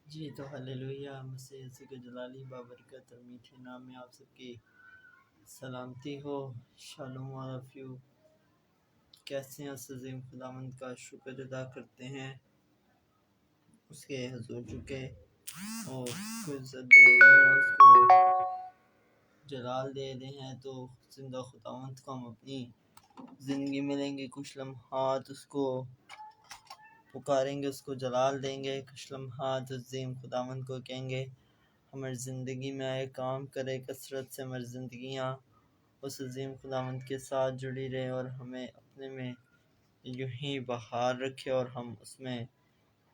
जी तो हालेलुया मसीह यीशु के जलाली बाबरकत और मीठे नाम में आप सबकी सलामती हो। शालोम अलैकुम। कैसे हैं? अज़ीम खुदावंद का शुक्र अदा करते हैं, उसके हजूर झुके और उसको इज्जत दे रहे हैं, उसको जलाल दे रहे हैं। तो जिंदा खुदावंद को हम अपनी ज़िंदगी में लेंगे, कुछ लम्हात उसको पुकारेंगे, उसको जलाल देंगे। कुछ लम्हात अज़ीम खुदावंद को कहेंगे हमारी ज़िंदगी में आए, काम करे कसरत से हमारी ज़िंदगियाँ उस अज़ीम खुदावंद के साथ जुड़ी रहे और हमें अपने में यूं ही बहार रखे और हम उसमें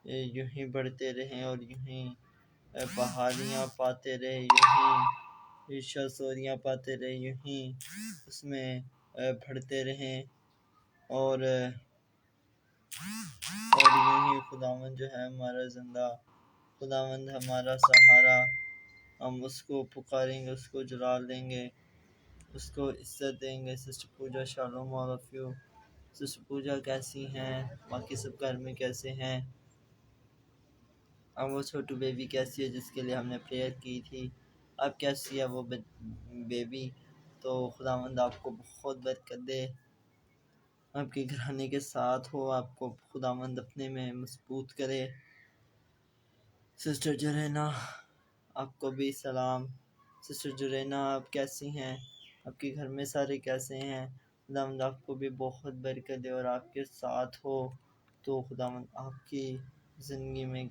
यूं ही बढ़ते रहें और यूं ही बहारियाँ पाते रहे, यूं ही शसोरियाँ पाते रहे, यूं ही उसमें बढ़ते रहें और यूं ही खुदावंद जो है हमारा जिंदा खुदावंद हमारा सहारा, हम उसको पुकारेंगे, उसको जलाल देंगे, उसको इज्जत देंगे। सिस्टर पूजा शालोम अलैकुम। सिस्टर पूजा कैसी हैं? बाकी सब घर में कैसे हैं? अब वो छोटू बेबी कैसी है जिसके लिए हमने प्रेयर की थी, अब कैसी है वो बेबी? तो खुदावंद आपको बहुत बरकत दे, आपके घराने के साथ हो, आपको खुदावंद अपने में मजबूत करे। सिस्टर जुरैना आपको भी सलाम। सिस्टर जुरैना आप कैसी हैं? आपके घर में सारे कैसे हैं? खुदावंद आपको भी बहुत बरकत दे और आपके साथ हो। तो खुदावंद आपकी ज़िंदगी में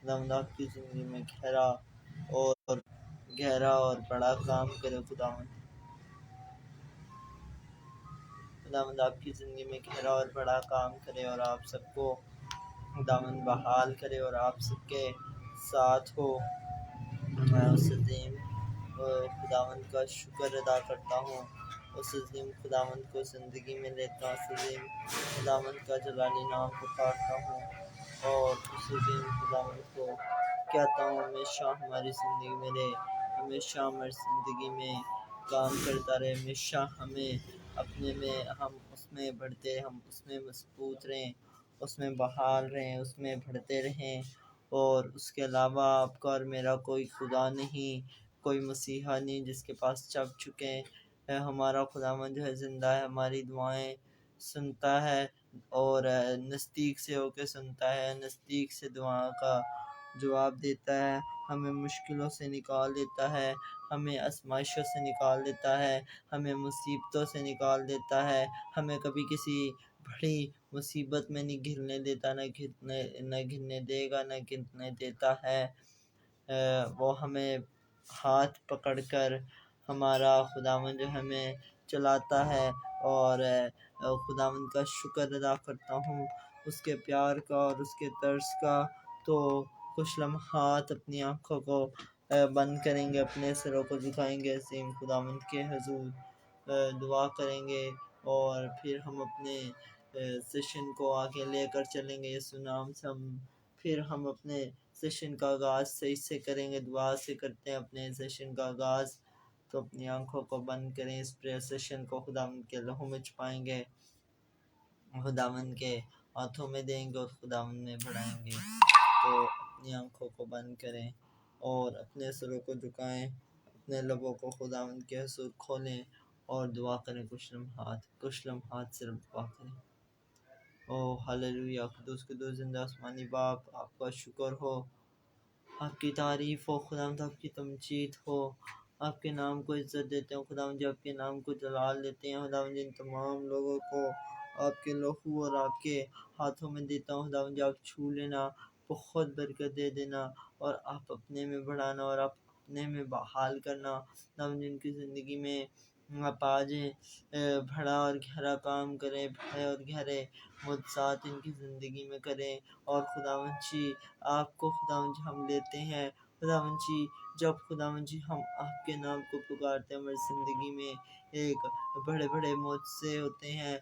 खुदावंद आपकी ज़िंदगी में गहरा और बड़ा काम करे। खुदावंद आपकी ज़िंदगी में गहरा और बड़ा काम करे और आप सबको खुदावंद बहाल करे और आप सबके साथ हो। मैं उस अज़ीम खुदावंद का शुक्र अदा करता हूँ, उस अज़ीम खुदावंद को ज़िंदगी में लेता हूँ, उस अज़ीम खुदावंद का जलाली नाम पुकारता हूँ और उस अज़ीम खुदावंद को कहता हूँ हमेशा हमारी ज़िंदगी में रहे, हमेशा हमारी ज़िंदगी में काम करता रहे, हमेशा हमें अपने में हम उसमें बढ़ते, हम उसमें मजबूत रहें, उसमें बहाल रहें, उसमें बढ़ते रहें। और उसके अलावा आपका और मेरा कोई खुदा नहीं, कोई मसीहा नहीं जिसके पास चढ़ चुके हैं। हमारा खुदावंद जो है ज़िंदा है, हमारी दुआएं सुनता है और नज़दीक से होकर सुनता है, नज़दीक से दुआ का जवाब देता है, हमें मुश्किलों से निकाल देता है, हमें आजमाइशों से निकाल देता है, हमें मुसीबतों से निकाल देता है, हमें कभी किसी बड़ी मुसीबत में नहीं घिरने देता, न घिरने देगा, न घिरने देता है। वो हमें हाथ पकड़कर हमारा खुदावंद जो हमें चलाता है और खुदावंद का शुक्र अदा करता हूँ, उसके प्यार का और उसके तर्स का। तो कुछ लम्हात अपनी आँखों को बंद करेंगे, अपने सिरों को झुकाएंगे, अज़ीम खुदावंद के हुज़ूर दुआ करेंगे और फिर हम अपने सेशन को आगे लेकर चलेंगे। यीशु नाम से हम अपने सेशन का आगाज़ सही से करेंगे, दुआ से करते हैं अपने सेशन का आगाज़। तो अपनी आंखों को बंद करें, इस प्रेयर सेशन को खुदावंद के लहू में छुपाएंगे, खुदावंद के हाथों में देंगे और खुदावंद में बढ़ाएंगे। तो अपनी आंखों को बंद करें और अपने सरों को झुकाएं, अपने लबों को खुदावंद के हुज़ूर खोलें और दुआ करें। कुछ लम्हात सिर्फ दुआ करें। ओ हालेलुया। खुदूस खुदूस जिंदा आसमानी बाप, आपका शुक्र हो, आपकी तारीफ़ हो खुदावंद, आपकी तमजीद हो, आपके नाम को इज़्ज़त देते हैं खुदावंद जी, आपके नाम को जलाल देते हैं खुदावंद जी। इन तमाम लोगों को आपके लहू और आपके हाथों में देता हूँ खुदावंद जी, आप छू लेना, बहुत बरकत दे देना और आप अपने में बढ़ाना और आप अपने में बहाल करना खुदावंद जी। इनकी ज़िंदगी में आप आज बड़ा और गहरा काम करें, बड़े और गहरे मुद्सात इनकी ज़िंदगी में करें। और खुदावंद जी आपको खुदावंद जी हम लेते हैं खुदावंद जी, जब खुदावंद जी हम आपके नाम को पुकारते हैं हमारी ज़िंदगी में एक बड़े बड़े मुझसे होते हैं,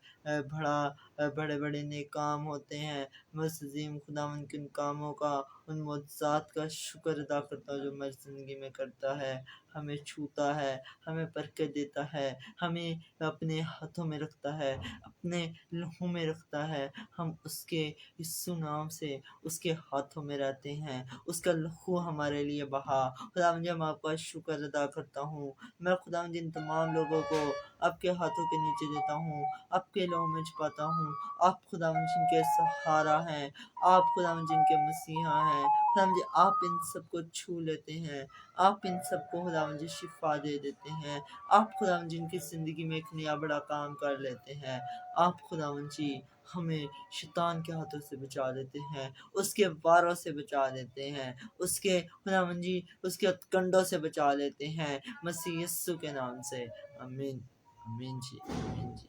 बड़े बड़े नेक काम होते हैं। मैं उस अजीम खुदावंद के उन कामों का, उन मुअज्जात का शुक्र अदा करता हूँ जो मेरी ज़िंदगी में करता है, हमें छूता है, हमें बरकत देता है, हमें अपने हाथों में रखता है, अपने लहू में रखता है। हम उसके यीशु नाम से उसके हाथों में रहते हैं, उसका लहू हमारे लिए बहा। खुदावंद मैं आपका शुक्र अदा करता हूँ। मैं खुदावंद इन तमाम लोगों को आपके हाथों के नीचे देता हूँ, आपके लहू में छुपाता हूँ। आप खुदावंद जिनके सहारा हैं, आप खुदावंद जिनके मसीहा हैं, खुदावंद जी आप इन सबको छू लेते हैं, आप इन सबको खुदावंद जी शिफा दे देते हैं। आप खुदावंद जिनकी ज़िंदगी में एक नया बड़ा काम कर लेते हैं, आप खुदावंद जी हमें शैतान के हाथों से बचा देते हैं, उसके वारों से बचा देते हैं, उसके खुदावंद जी उसके हथकंडों से बचा लेते हैं, मसीह यीशु के नाम से। आमीन आमीन जी, आमीन जी,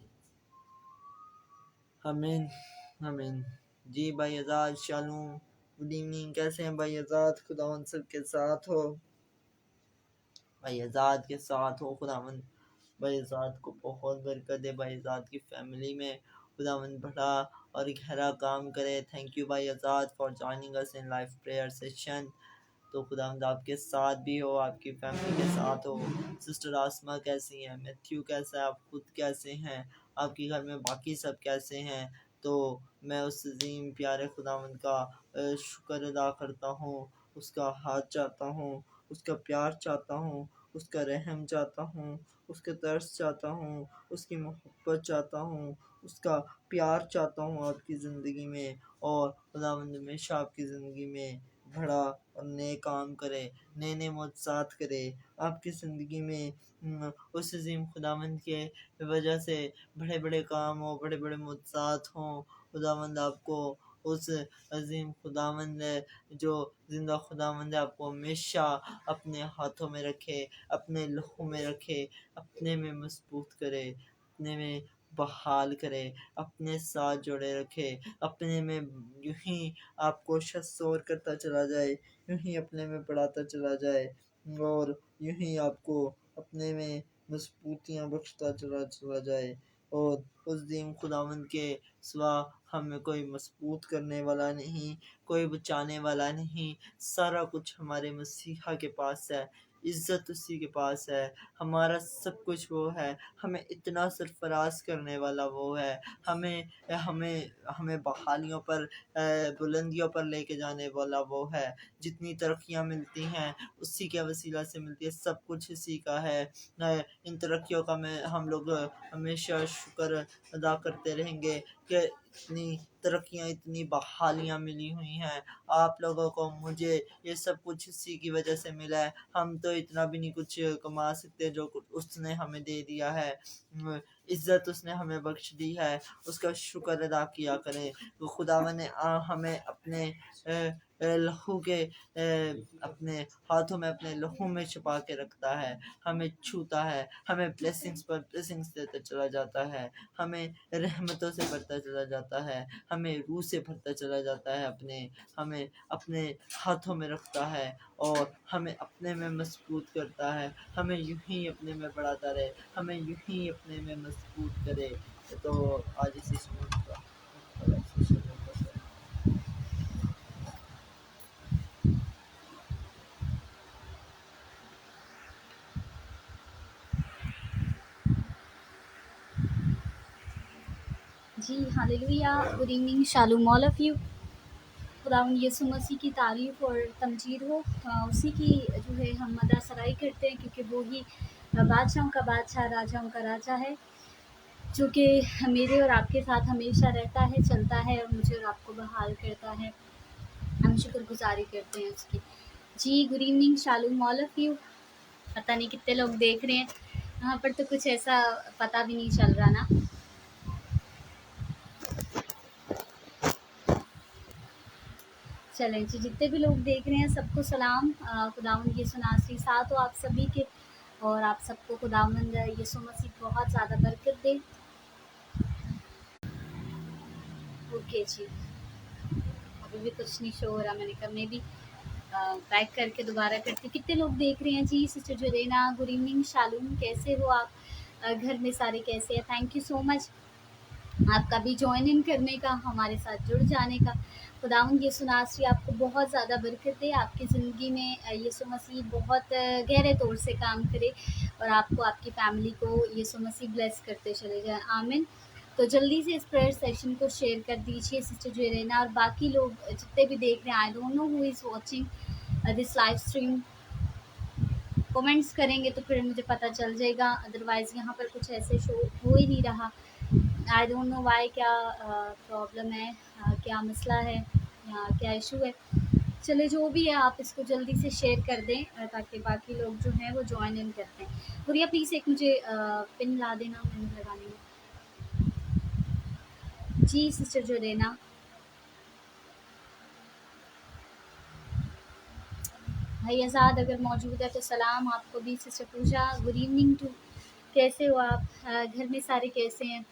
आमीन आमीन। जी भाई आज़ाद शालूम, गुड इवनिंग, कैसे हैं भाई आज़ाद? खुदावंद सबके साथ हो, भाई आज़ाद के साथ हो। खुदावंद भाई आज़ाद को बहुत बरकत दे, भाई आज़ाद की फैमिली में खुदावंद बड़ा और गहरा काम करे। थैंक यू भाई Azad for joining us in live prayer session. तो खुदावंद आपके साथ भी हो, आपकी फैमिली के साथ हो। सिस्टर आसमा कैसी हैं? मैथ्यू कैसा है? आप खुद कैसे हैं? आपके घर में बाकी सब कैसे हैं? तो मैं उस अजीम प्यारे खुदावंद का शुक्र अदा करता हूँ, उसका हाथ चाहता हूँ, उसका प्यार चाहता हूँ, उसका रहम चाहता हूँ, उसके तरस चाहता हूँ, उसकी मोहब्बत चाहता हूँ, उसका प्यार चाहता हूँ आपकी ज़िंदगी में। और खुदावंद हमेशा आपकी ज़िंदगी में बड़ा और नए काम करे, नए नए मुअज्जात करे आपकी ज़िंदगी में। उस अजीम खुदावंद के वजह से बड़े बड़े काम हो, बड़े बड़े मुअज्जात हों। खुदावंद आपको उस अजीम खुदावंद जो जिंदा खुदावंद है आपको हमेशा अपने हाथों में रखे, अपने लहू में रखे, अपने में मजबूत करे, अपने में बहाल करे, अपने साथ जोड़े रखे, अपने में यूं ही आपको शस्त्र करता चला जाए, यूं ही अपने में बढ़ाता चला जाए, और यूं ही आपको अपने में मजबूतियाँ बख्शता चला चला जाए। और उस दिन खुदावंद के सिवा हमें कोई मजबूत करने वाला नहीं, कोई बचाने वाला नहीं। सारा कुछ हमारे मसीहा के पास है, इज़्ज़त उसी के पास है, हमारा सब कुछ वो है, हमें इतना सरफराज करने वाला वो है, हमें हमें हमें बहालियों पर बुलंदियों पर लेके जाने वाला वो है। जितनी तरक्कियाँ मिलती हैं उसी के वसीला से मिलती है, सब कुछ इसी का है। इन तरक्कियों का मैं हम लोग हमेशा शुक्र अदा करते रहेंगे कि इतनी तरक्कियाँ, इतनी बहालियाँ मिली हुई हैं आप लोगों को, मुझे ये सब कुछ इसी की वजह से मिला है। हम तो इतना भी नहीं कुछ कमा सकते जो कुछ उसने हमें दे दिया है, इज़्ज़त उसने हमें बख्श दी है, उसका शुक्र अदा किया करें। तो खुदावन ने हमें अपने लहू के अपने हाथों में, अपने लहू में छुपा के रखता है, हमें छूता है, हमें ब्लेसिंग्स पर ब्लेसिंग्स देता चला जाता है, हमें रहमतों से भरता चला जाता है, हमें रूह से भरता चला जाता है, हमें अपने हाथों में रखता है और हमें अपने में मजबूत करता है, हमें यूं ही अपने में बढ़ाता रहे, हमें यूं ही अपने में मजबूत करे। तो आज इसी समूह का जी hallelujah, good evening, shalom all of you. खुदावंद यीशु मसीह की तारीफ़ और तमजीद हो। उसी की जो है हम मदा सराई करते हैं, क्योंकि वो ही बादशाहों का बादशाह, राजाओं का राजा है, जो कि मेरे और आपके साथ हमेशा रहता है, चलता है और मुझे और आपको बहाल करता है। हम शुक्रगुजारी करते हैं उसकी। जी good evening, shalom all of you. पता नहीं कितने लोग देख रहे हैं, यहाँ पर तो कुछ ऐसा पता भी नहीं चल रहा ना। चलें जी, जितने भी लोग देख रहे हैं सबको सलाम। खुदावंद यीशु नासरी साथ हो आप सभी के, और आप सबको खुदावंद यीशु मसीह बहुत ज़्यादा बरकत दे। ओके जी, अभी भी कुछ नहीं शो हो रहा, मैंने कहा मैं भी बैक करके दोबारा करती। कितने लोग देख रहे हैं जी? सिस्टर जुरेना गुड इवनिंग, शालूम कैसे हो आप? घर में सारे कैसे हैं। थैंक यू सो मच आपका भी जॉइन इन करने का, हमारे साथ जुड़ जाने का। खुदावंद यीशु नासरी आपको बहुत ज़्यादा बरकत दे, आपकी ज़िंदगी में यीशु मसीह बहुत गहरे तौर से काम करे और आपको, आपकी फैमिली को यीशु मसीह ब्लेस करते चले जाए। आमीन। तो जल्दी से इस प्रेयर सेशन को शेयर कर दीजिए सिस्टर जुरेना और बाकी लोग जितने भी देख रहे हैं। I don't know who is watching this live stream. Comments करेंगे तो फिर मुझे पता चल जाएगा, अदरवाइज़ यहाँ पर कुछ ऐसे शो हो ही नहीं रहा। आई डोंट नो वाई, क्या प्रॉब्लम है, क्या मसला है या क्या इशू है। चले जो भी है, आप इसको जल्दी से शेयर कर दें ताकि बाकी लोग जो हैं वो ज्वाइन इन करते हैं। गुड़िया प्लीज़ एक मुझे पिन ला देना मैंने लगाने में। जी सिस्टर जोरेना, भाई आज़ाद अगर मौजूद है तो सलाम आपको भी। Sister Pooja good evening too, कैसे हो आप? घर में सारे कैसे हैं?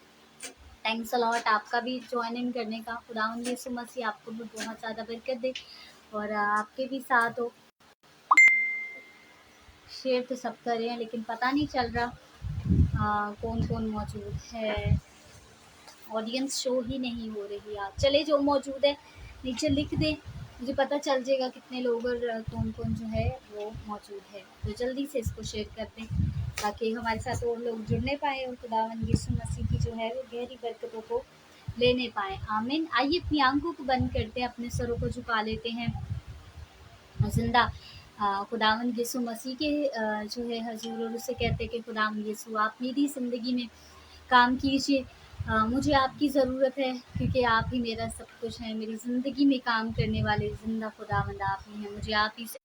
थैंक्स अ लॉट आपका भी ज्वाइन इन करने का। खुदावंद यीशु मसीह आपको भी बहुत ज़्यादा बरकत दे और आपके भी साथ हो। शेयर तो सब कर रहे हैं लेकिन पता नहीं चल रहा कौन कौन मौजूद है। ऑडियंस शो ही नहीं हो रही। आप चले जो मौजूद है नीचे लिख दें, मुझे पता चल जाएगा कितने लोग और कौन कौन जो है वो मौजूद है। तो जल्दी से इसको शेयर कर दें ताकि हमारे साथ और लोग जुड़ने पाए और खुदावंद यीशु मसीह की जो है वो गहरी बरकतों को लेने पाए। आमीन। आइए अपनी आंखों को बंद करते हैं, अपने सरों को झुका लेते हैं। जिंदा खुदावंद यीशु मसीह के जो है हजूर और उसे कहते हैं कि खुदावंद यीशु आप मेरी ज़िंदगी में काम कीजिए। मुझे आपकी ज़रूरत है क्योंकि आप ही मेरा सब कुछ है। मेरी ज़िंदगी में काम करने वाले ज़िंदा खुदावंद आप ही हैं। मुझे आप ही से,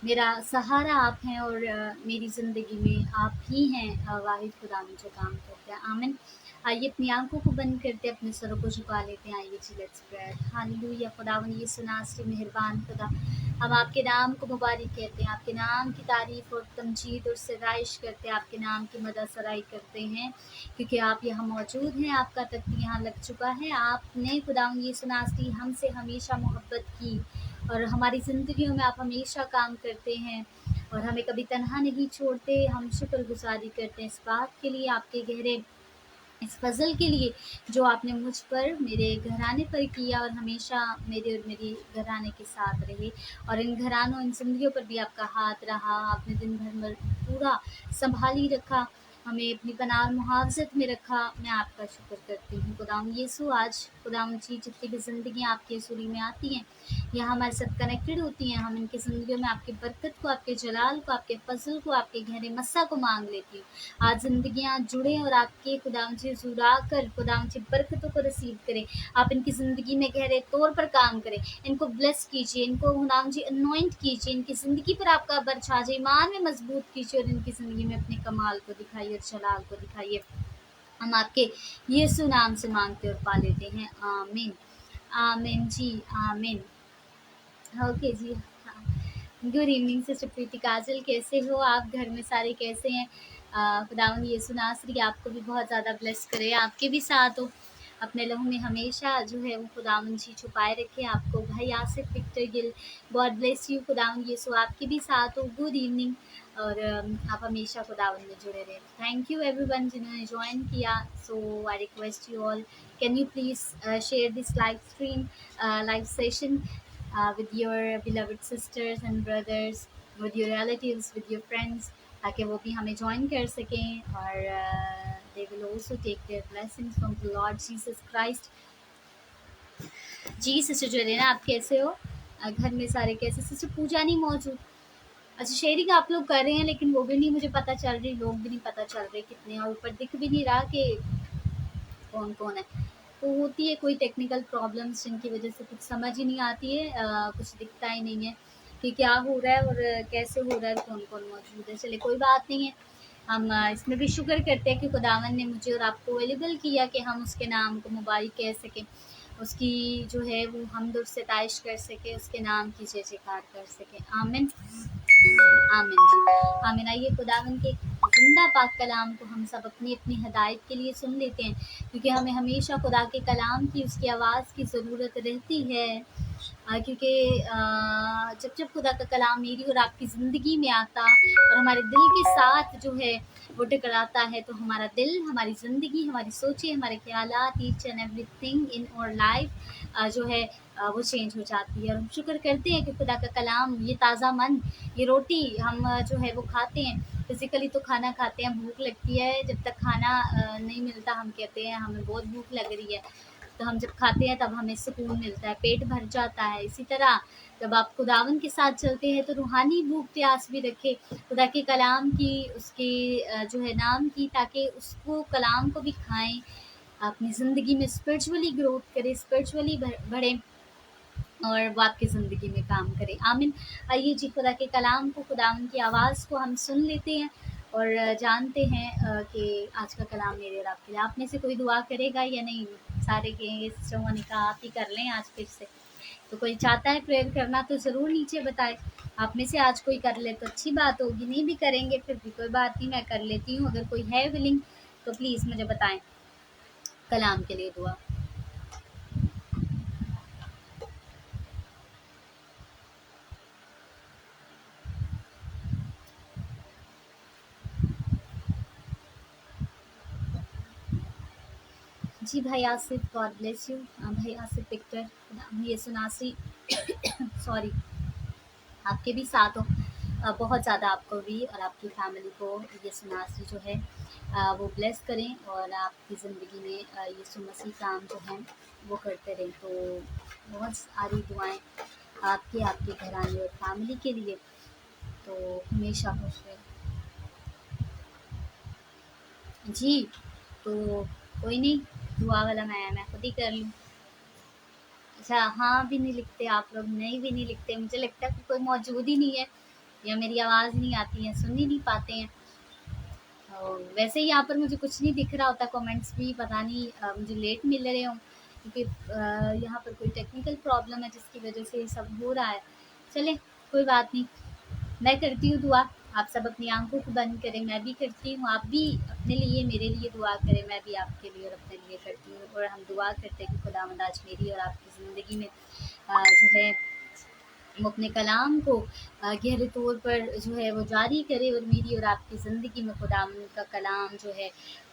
मेरा सहारा आप हैं और मेरी ज़िंदगी में आप ही हैं वाहिद खुदा मुझे काम करते हैं। आमीन। आइए अपनी आंखों को बंद करते, अपने सरों को झुका लेते हैं। आइए जी लेट्स प्रे। हालेलुया। खुदावंद यीशु नासरी मेहरबान खुदा, हम आपके नाम को मुबारक कहते हैं, आपके नाम की तारीफ़ और तमजीद और सराइश करते हैं, आपके नाम की मदद सराई करते हैं क्योंकि आप यहाँ मौजूद हैं। आपका तख्त यहाँ लग चुका है। आपने खुदावंद यीशु नासरी हमसे हमेशा मोहब्बत की और हमारी ज़िंदगियों में आप हमेशा काम करते हैं और हमें कभी तनहा नहीं छोड़ते। हम शुक्रगुजारी करते हैं इस बात के लिए, आपके गहरे इस फ़ज़ल के लिए जो आपने मुझ पर, मेरे घराने पर किया और हमेशा मेरे और मेरी घराने के साथ रहे और इन घरानों, इन ज़िंदगियों पर भी आपका हाथ रहा। आपने दिन भर में पूरा संभाल ही रखा, हमें अपनी पनाह और मुहाफ़ज़त में रखा। मैं आपका शुक्र करती हूँ खुदावंद यीशु। आज खुदावंद जी जितनी भी ज़िंदगियाँ आपके हज़ूरी में आती हैं या हमारे साथ कनेक्टेड होती हैं, हम इनकी ज़िंदगियों में आपकी बरकत को, आपके जलाल को, आपके फ़ज़ल को, आपके गहरे मस्सा को मांग लेती हूँ। आज ज़िंदगियाँ जुड़ें और आपके खुदावंद जी हुज़ूर आकर खुदावंद जी बरकतों को रिसीव करें। आप इनकी ज़िंदगी में गहरे तौर पर काम करें, इनको ब्लेस कीजिए, इनको खुदावंद जी अनॉइंट कीजिए, इनकी ज़िंदगी पर आपका बरछाजे ईमान में मजबूत कीजिए और इनकी ज़िंदगी में अपने कमाल को दिखाइए और जलाल को दिखाइए। हम आपके यीशु नाम से मांगते और पा लेते हैं। आमीन। आमीन जी, आमीन। ओके जी। हाँ, गुड इवनिंग सिस्टर प्रीति काजल, कैसे हो आप? घर में सारे कैसे हैं? खुदावंद यीशु नासरी आपको भी बहुत ज़्यादा ब्लेस करे, आपके भी साथ हो। अपने लहू में हमेशा जो है वो खुदावंद जी छुपाए रखे आपको। भाई Asif Victor Gill, God bless you. खुदावंद यीशु आपके भी साथ हो। गुड इवनिंग और आप हमेशा खुदावंद में जुड़े रहें। थैंक यू एवरीवन जिन्होंने ज्वाइन किया। So I request you all, can you please share this live stream, live session with your beloved sisters and brothers, with your relatives, with your friends, ताकि वो भी हमें ज्वाइन कर सकें और they will also take their blessings from the Lord Jesus Christ. जी sister Jolena आप कैसे हो? घर में सारे कैसे? सिस्टर पूजा नहीं मौजूद। अच्छा, शेयरिंग आप लोग कर रहे हैं लेकिन वो भी नहीं मुझे पता चल रही, लोग भी नहीं पता चल रहे कितने, और ऊपर दिख भी नहीं रहा कि कौन कौन है। तो होती है कोई टेक्निकल प्रॉब्लम्स जिनकी वजह से कुछ समझ ही नहीं आती है, कुछ दिखता ही नहीं है कि क्या हो रहा है और कैसे हो रहा है, कौन कौन मौजूद है। चलिए कोई बात नहीं है, हम इसमें भी शुक्र करते हैं कि खुदावन ने मुझे और आपको अवेलेबल किया कि हम उसके नाम को मुबारक कह सकें, उसकी जो है वो हमद और सताइश कर सके, उसके नाम की जय जयकार कर सकें। आमीन। आमीन जी, आमीन। आइए खुदावन के जिंदा पाक कलाम को हम सब अपनी अपनी हदायत के लिए सुन लेते हैं क्योंकि हमें हमेशा खुदा के कलाम की, उसकी आवाज़ की ज़रूरत रहती है। क्योंकि जब जब खुदा का कलाम मेरी और आपकी ज़िंदगी में आता और हमारे दिल के साथ जो है वो टकराता है, तो हमारा दिल, हमारी ज़िंदगी, हमारी सोचें, हमारे ख़यालात, each and everything in our life जो है वो चेंज हो जाती है। और हम शुक्र करते हैं कि खुदा का कलाम, ये ताज़ा मन, ये रोटी हम जो है वो खाते हैं। फिज़िकली तो खाना खाते हैं, भूख लगती है, जब तक खाना नहीं मिलता हम कहते हैं हमें बहुत भूख लग रही है, तो हम जब खाते हैं तब हमें सुकून मिलता है, पेट भर जाता है। इसी तरह जब आप खुदावन के साथ चलते हैं तो रूहानी भूख प्यास भी रखे खुदा के कलाम की, उसके जो है नाम की, ताकि उसको कलाम को भी खाएं, अपनी ज़िंदगी में स्पिरिचुअली ग्रोथ करें, स्पिरिचुअली बढ़ें और वो आपकी ज़िंदगी में काम करे। आमीन। आइए जी, खुदा के कलाम को, खुदावन की आवाज़ को हम सुन लेते हैं और जानते हैं कि आज का कलाम मेरे और आपके लिए। आप में से कोई दुआ करेगा या नहीं? सारे कहेंगे सिस्टर मोनिका आप ही कर लें आज फिर से। तो कोई चाहता है प्रेयर करना तो ज़रूर नीचे बताए। आप में से आज कोई कर ले तो अच्छी बात होगी, नहीं भी करेंगे फिर भी कोई बात नहीं, मैं कर लेती हूँ। अगर कोई है विलिंग तो प्लीज़ मुझे बताएं कलाम के लिए दुआ। जी भाई आसिफ, गॉड ब्लेस यू। भाई आसिफ विक्टर, ये सुनासी सॉरी, आपके भी साथ हो। बहुत ज़्यादा आपको भी और आपकी फैमिली को ये सुनासी जो है वो ब्लेस करें और आपकी ज़िंदगी में यीशु मसीह काम जो है वो करते रहें। तो बहुत सारी दुआएं आपकी, आपके घराने और फैमिली के लिए, तो हमेशा खुश रहें जी। तो कोई नहीं, दुआ वाला मैं खुद ही कर लूँ। अच्छा, हाँ भी नहीं लिखते आप लोग, नहीं भी नहीं लिखते, मुझे लगता है कि कोई मौजूद ही नहीं है या मेरी आवाज़ नहीं आती है, सुन ही नहीं पाते हैं। और वैसे ही यहाँ पर मुझे कुछ नहीं दिख रहा होता, कमेंट्स भी पता नहीं मुझे लेट मिल रहे हों, क्योंकि यहाँ पर कोई टेक्निकल प्रॉब्लम है जिसकी वजह से ये सब हो रहा है। चले, कोई बात नहीं, मैं करती हूँ दुआ। आप सब अपनी आंखों को बंद करें, मैं भी करती हूँ, आप भी अपने लिए, मेरे लिए दुआ करें, मैं भी आपके लिए और अपने लिए करती हूँ। और हम दुआ करते हैं कि खुदावंद आज मेरी और आपकी ज़िंदगी में जो है वो अपने कलाम को गहरे तौर पर जो है वो जारी करे और मेरी और आपकी ज़िंदगी में खुदावंद का कलाम जो है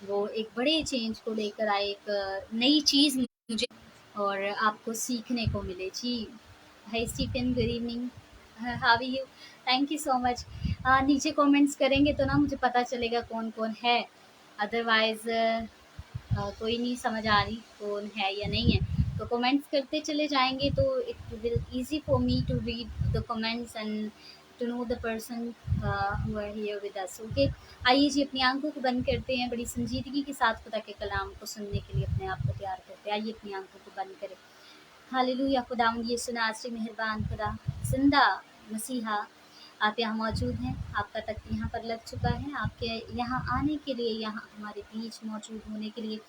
वो एक बड़े चेंज को लेकर आए, एक नई चीज़ मुझे और आपको सीखने को मिले जी। Hi Stephen, good evening, how are you? Thank you so much. नीचे कमेंट्स करेंगे तो ना मुझे पता चलेगा कौन कौन है, अदरवाइज़ कोई नहीं समझ आ रही कौन है या नहीं है। तो कमेंट्स करते चले जाएंगे तो it will easy for me to read the comments and to know the person who are here with us. Okay, आइए जी, अपनी आंखों को बंद करते हैं, बड़ी संजीदगी के साथ खुदा के कलाम को सुनने के लिए अपने आप को तैयार करते हैं। आइए अपनी आंखों को बंद करें। हालेलुया, खुदावंद यीशु नासरी मेहरबान खुदा, जिंदा मसीहा, आप यहाँ मौजूद हैं, आपका तख्त यहाँ पर लग चुका है। आपके यहाँ आने के लिए, यहाँ हमारे बीच मौजूद होने के लिए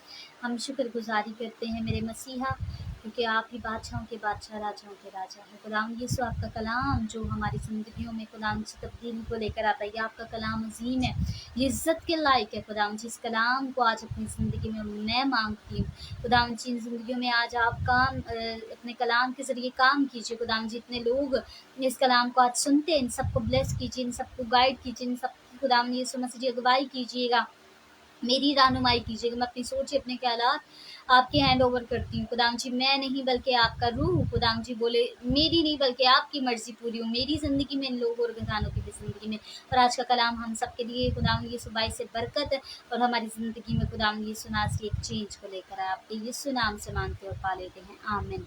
हम शुक्रगुजारी करते हैं मेरे मसीहा, क्योंकि आप ही बादशाहों के बादशाह, राजाओं के राजा हैं। खुदावंद यीशु, आपका कलाम जो हमारी ज़िंदगियों में खुदावंद से तब्दीली को लेकर आता है, ये आपका कलाम अजीम है, ये इज़्ज़त के लायक है। खुदावंद जिस कलाम को आज अपनी ज़िंदगी में मैं मांगती हूँ, खुदावंद जिन ज़िंदगियों में आज आप काम अपने कलाम के ज़रिए काम कीजिए। खुदावंद जितने लोग इस कलाम को आज सुनते हैं, इन सबको ब्लेस कीजिए, इन सबको गाइड कीजिए, इन सबको खुदावंद यीशु मसीह जी अगुवाई कीजिएगा, मेरी रहनुमाई कीजिएगा। मैं अपनी सोच, अपने ख्यालात आपके हैंड ओवर करती हूँ। खुदाम जी, मैं नहीं बल्कि आपका रूह खुदाम जी बोले, मेरी नहीं बल्कि आपकी मर्जी पूरी हो मेरी ज़िंदगी में, इन लोगों और घरानों की भी ज़िंदगी में। और आज का कलाम हम सब के लिए खुदाम यीशु बाई से बरकत और हमारी ज़िंदगी में खुदाम यीशु नासरी एक चेंज को लेकर आए। आपके यीशु नाम से मांगते और पा लेते हैं, आमिन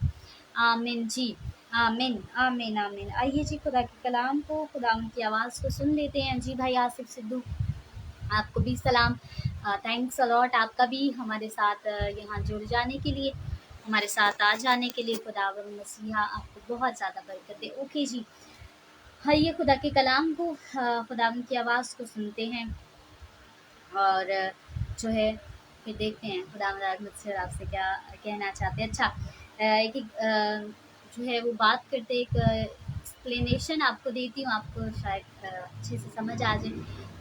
आमिन जी, आमिन आमिन आमिन। आइए जी, खुदा के कलाम को, खुदा की आवाज़ को सुन लेते हैं। जी भाई आसिफ सिद्धू, आपको भी सलाम, थैंक्स अलॉट आपका भी हमारे साथ यहाँ जुड़ जाने के लिए, हमारे साथ आ जाने के लिए। खुदावंद मसीहा आपको बहुत ज़्यादा बरकत दे। ओके जी, आइए खुदा के कलाम को, खुदावंद की आवाज़ को सुनते हैं और जो है फिर देखते हैं खुदावंद मुझसे और आपसे क्या कहना चाहते हैं। अच्छा, एक जो है वो बात करते, एक एक्सप्लेनेशन आपको देती हूँ, आपको शायद अच्छे से समझ आ जाए,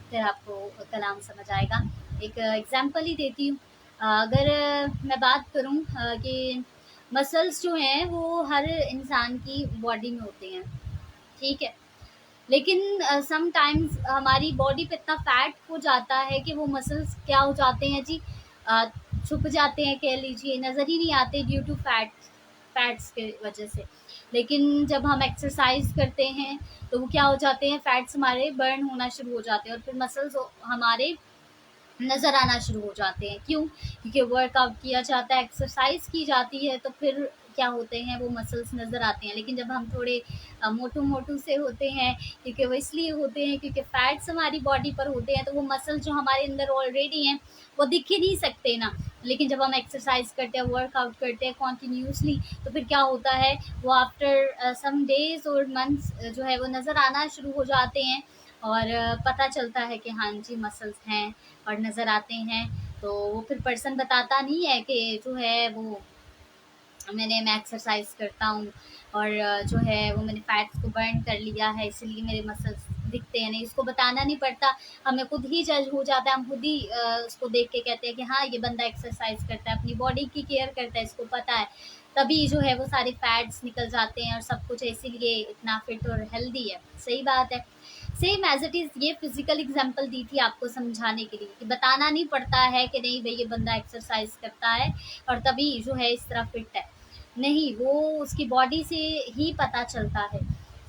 फिर आपको कलाम समझ आएगा। एक एग्जांपल ही देती हूँ। अगर मैं बात करूँ कि मसल्स जो हैं वो हर इंसान की बॉडी में होते हैं, ठीक है, लेकिन समटाइम्स हमारी बॉडी पे इतना फैट हो जाता है कि वो मसल्स क्या हो जाते हैं जी, अ, छुप जाते हैं, कह लीजिए, नज़र ही नहीं आते ड्यू टू फैट्स के वजह से। लेकिन जब हम एक्सरसाइज करते हैं तो वो क्या हो जाते हैं, फैट्स हमारे बर्न होना शुरू हो जाते हैं और फिर मसल्स हमारे नज़र आना शुरू हो जाते हैं। क्यों? क्योंकि वर्कआउट किया जाता है, एक्सरसाइज की जाती है, तो फिर क्या होते हैं, वो मसल्स नज़र आते हैं। लेकिन जब हम थोड़े मोटू मोटू से होते हैं, क्योंकि वो इसलिए होते हैं क्योंकि फैट्स हमारी बॉडी पर होते हैं, तो वो मसल्स जो हमारे अंदर ऑलरेडी हैं वो दिख ही नहीं सकते ना। लेकिन जब हम एक्सरसाइज करते हैं, वर्कआउट करते हैं कॉन्टीन्यूसली, तो फिर क्या होता है, वो आफ्टर सम डेज और मंथ्स जो है वो नज़र आना शुरू हो जाते हैं और पता चलता है कि हाँ जी मसल्स हैं और नज़र आते हैं। तो वो फिर पर्सन बताता नहीं है कि जो है वो मैं एक्सरसाइज करता हूँ और जो है वो मैंने फैट्स को बर्न कर लिया है, इसलिए मेरे मसल्स दिखते हैं। नहीं, इसको बताना नहीं पड़ता, हमें खुद ही जज हो जाता है, हम खुद ही उसको देख के कहते हैं कि हाँ ये बंदा एक्सरसाइज करता है, अपनी बॉडी की केयर करता है, इसको पता है, तभी जो है वो सारे फैट्स निकल जाते हैं और सब कुछ इसीलिए इतना फिट और हेल्दी है। सही बात है। सेम एज इट इज़, ये फिजिकल एग्जांपल दी थी आपको समझाने के लिए कि बताना नहीं पड़ता है कि नहीं भाई ये बंदा एक्सरसाइज करता है और तभी जो है इस तरह फिट है। नहीं, वो उसकी बॉडी से ही पता चलता है।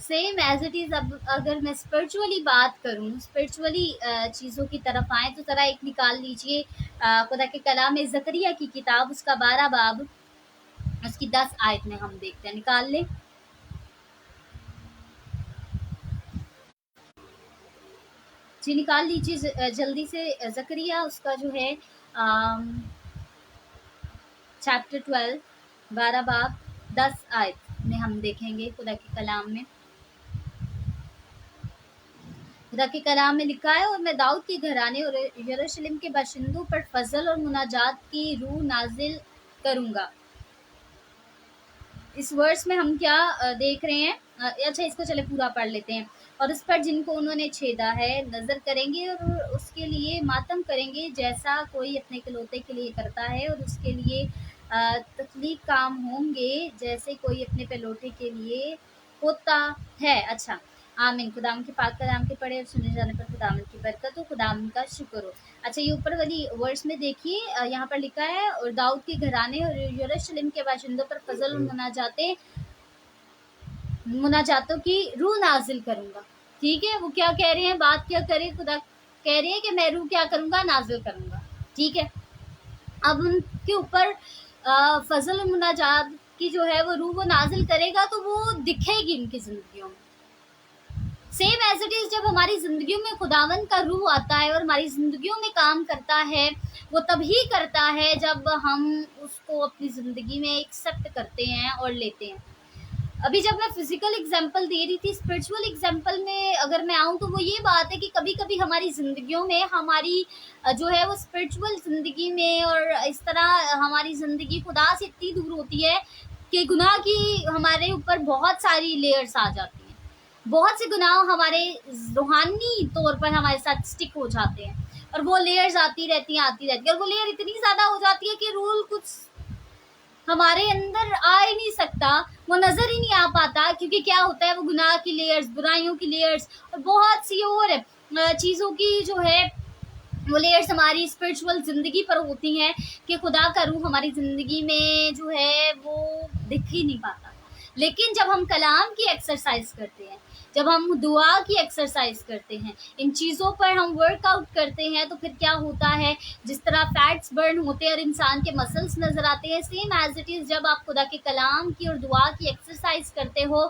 सेम एज इट इज़, अब अगर मैं स्पिरिचुअली बात करूँ, स्पिरिचुअली चीज़ों की तरफ आए तो ज़रा एक निकाल लीजिए खुदा के कलाम में ज़करिया की किताब, उसका 12 बाब, उसकी 10 आयत में हम देखते हैं। निकाल लें जी, निकाल लीजिए जल्दी से। ज़करिया उसका जो है चैप्टर 12, 12 बाब 10 आयत में हम देखेंगे खुदा के कलाम में। खुदा के कलाम में लिखा है, और मैं दाऊद के घराने और यरूशलेम के बाशिंदों पर फजल और मुनाजात की रूह नाजिल करूंगा। इस वर्स में हम क्या देख रहे हैं, अच्छा इसको चले पूरा पढ़ लेते हैं। और उस पर जिनको उन्होंने छेदा है नजर करेंगे और उसके लिए मातम करेंगे, जैसा कोई अपने इकलौते के लिए करता है, और उसके लिए तकलीफ काम होंगे जैसे कोई अपने पेलोटे के लिए होता है। अच्छा, आमीन। खुदाम के पाक कलाम के पढ़े और सुने जाने पर खुदाम की बरकत हो, खुदाम का शुक्र हो। अच्छा, ये ऊपर वाली वर्स में देखिए, यहाँ पर लिखा है, और दाऊद के घराने और यरूशलेम के बाशिंदों पर फजल और मुनाजातों की रूह नाजिल करूंगा। ठीक है, वो क्या कह रहे हैं, बात क्या करें, खुदा कह रहे हैं कि मैं रूह क्या करूंगा, नाजिल करूंगा। ठीक है, अब उनके ऊपर फजल और मुनाजात की जो है वो रूह वो नाजिल करेगा, तो वो दिखेगी उनकी जिंदगियों में। सेम एज इट इज, जब हमारी जिंदगियों में खुदावन का रूह आता है और हमारी जिंदगियों में काम करता है, वो तभी करता है जब हम उसको अपनी जिंदगी में एक्सेप्ट करते हैं और लेते हैं। अभी जब मैं फिजिकल एग्जांपल दे रही थी, स्पिरिचुअल एग्जांपल में अगर मैं आऊँ तो वो ये बात है कि कभी कभी हमारी जिंदगियों में हमारी जो है वो स्पिरिचुअल जिंदगी में और इस तरह हमारी जिंदगी खुदा से इतनी दूर होती है कि गुनाह की हमारे ऊपर बहुत सारी लेयर्स आ जाती हैं। बहुत से गुनाह हमारे रूहानी तौर पर हमारे साथ स्टिक हो जाते हैं और वो लेयर्स आती रहती हैं और वो लेयर इतनी ज़्यादा हो जाती है कि रूल कुछ हमारे अंदर आ ही नहीं सकता, वो नज़र ही नहीं आ पाता, क्योंकि क्या होता है, वो गुनाह की लेयर्स, बुराइयों की लेयर्स और बहुत सी और चीज़ों की जो है वो लेयर्स हमारी स्पिरिचुअल ज़िंदगी पर होती हैं कि खुदा का रूह हमारी ज़िंदगी में जो है वो दिख ही नहीं पाता। लेकिन जब हम कलाम की एक्सरसाइज करते हैं, जब हम दुआ की एक्सरसाइज करते हैं, इन चीज़ों पर हम वर्कआउट करते हैं, तो फिर क्या होता है, जिस तरह फैट्स बर्न होते हैं और इंसान के मसल्स नज़र आते हैं, सेम एज इट इज़ जब आप खुदा के कलाम की और दुआ की एक्सरसाइज करते हो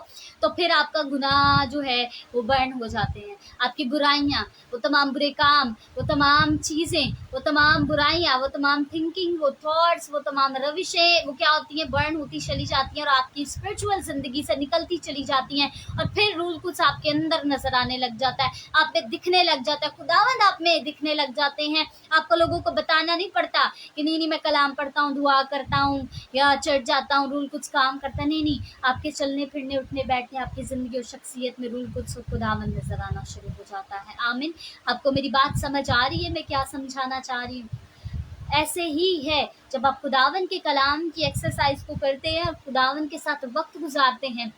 तो फिर आपका गुनाह जो है वो बर्न हो जाते हैं। आपकी बुराइयाँ, वो तमाम बुरे काम, वो तमाम चीज़ें, वो तमाम बुराइयाँ, वो तमाम थिंकिंग, वो थॉट्स, वो तमाम रविशें, वो क्या होती हैं, बर्न होती चली जाती हैं और आपकी स्पिरिचुअल ज़िंदगी से निकलती चली जाती हैं और फिर रूल कुछ आपके अंदर नज़र आने लग जाता है, आप में दिखने लग जाता है, खुदावंद आप में दिखने लग जाते हैं। आपको लोगों को बताना नहीं पड़ता कि नहीं मैं कलाम पढ़ता हूँ, दुआ करता हूँ या चर्च जाता हूँ, रूल कुछ काम करता, नहीं, आपके चलने फिरने उठने बैठने, आपकी ज़िंदगी और शख्सियत में रूल कुछ खुदावंद नज़र आना शुरू हो जाता है। आमीन। आपको मेरी बात समझ आ रही है, मैं क्या समझाना चाह रही हूँ? ऐसे ही है जब आप खुदावन के कलाम की एक्सरसाइज को करते हैं और खुदावन के साथ वक्त गुजारते हैं,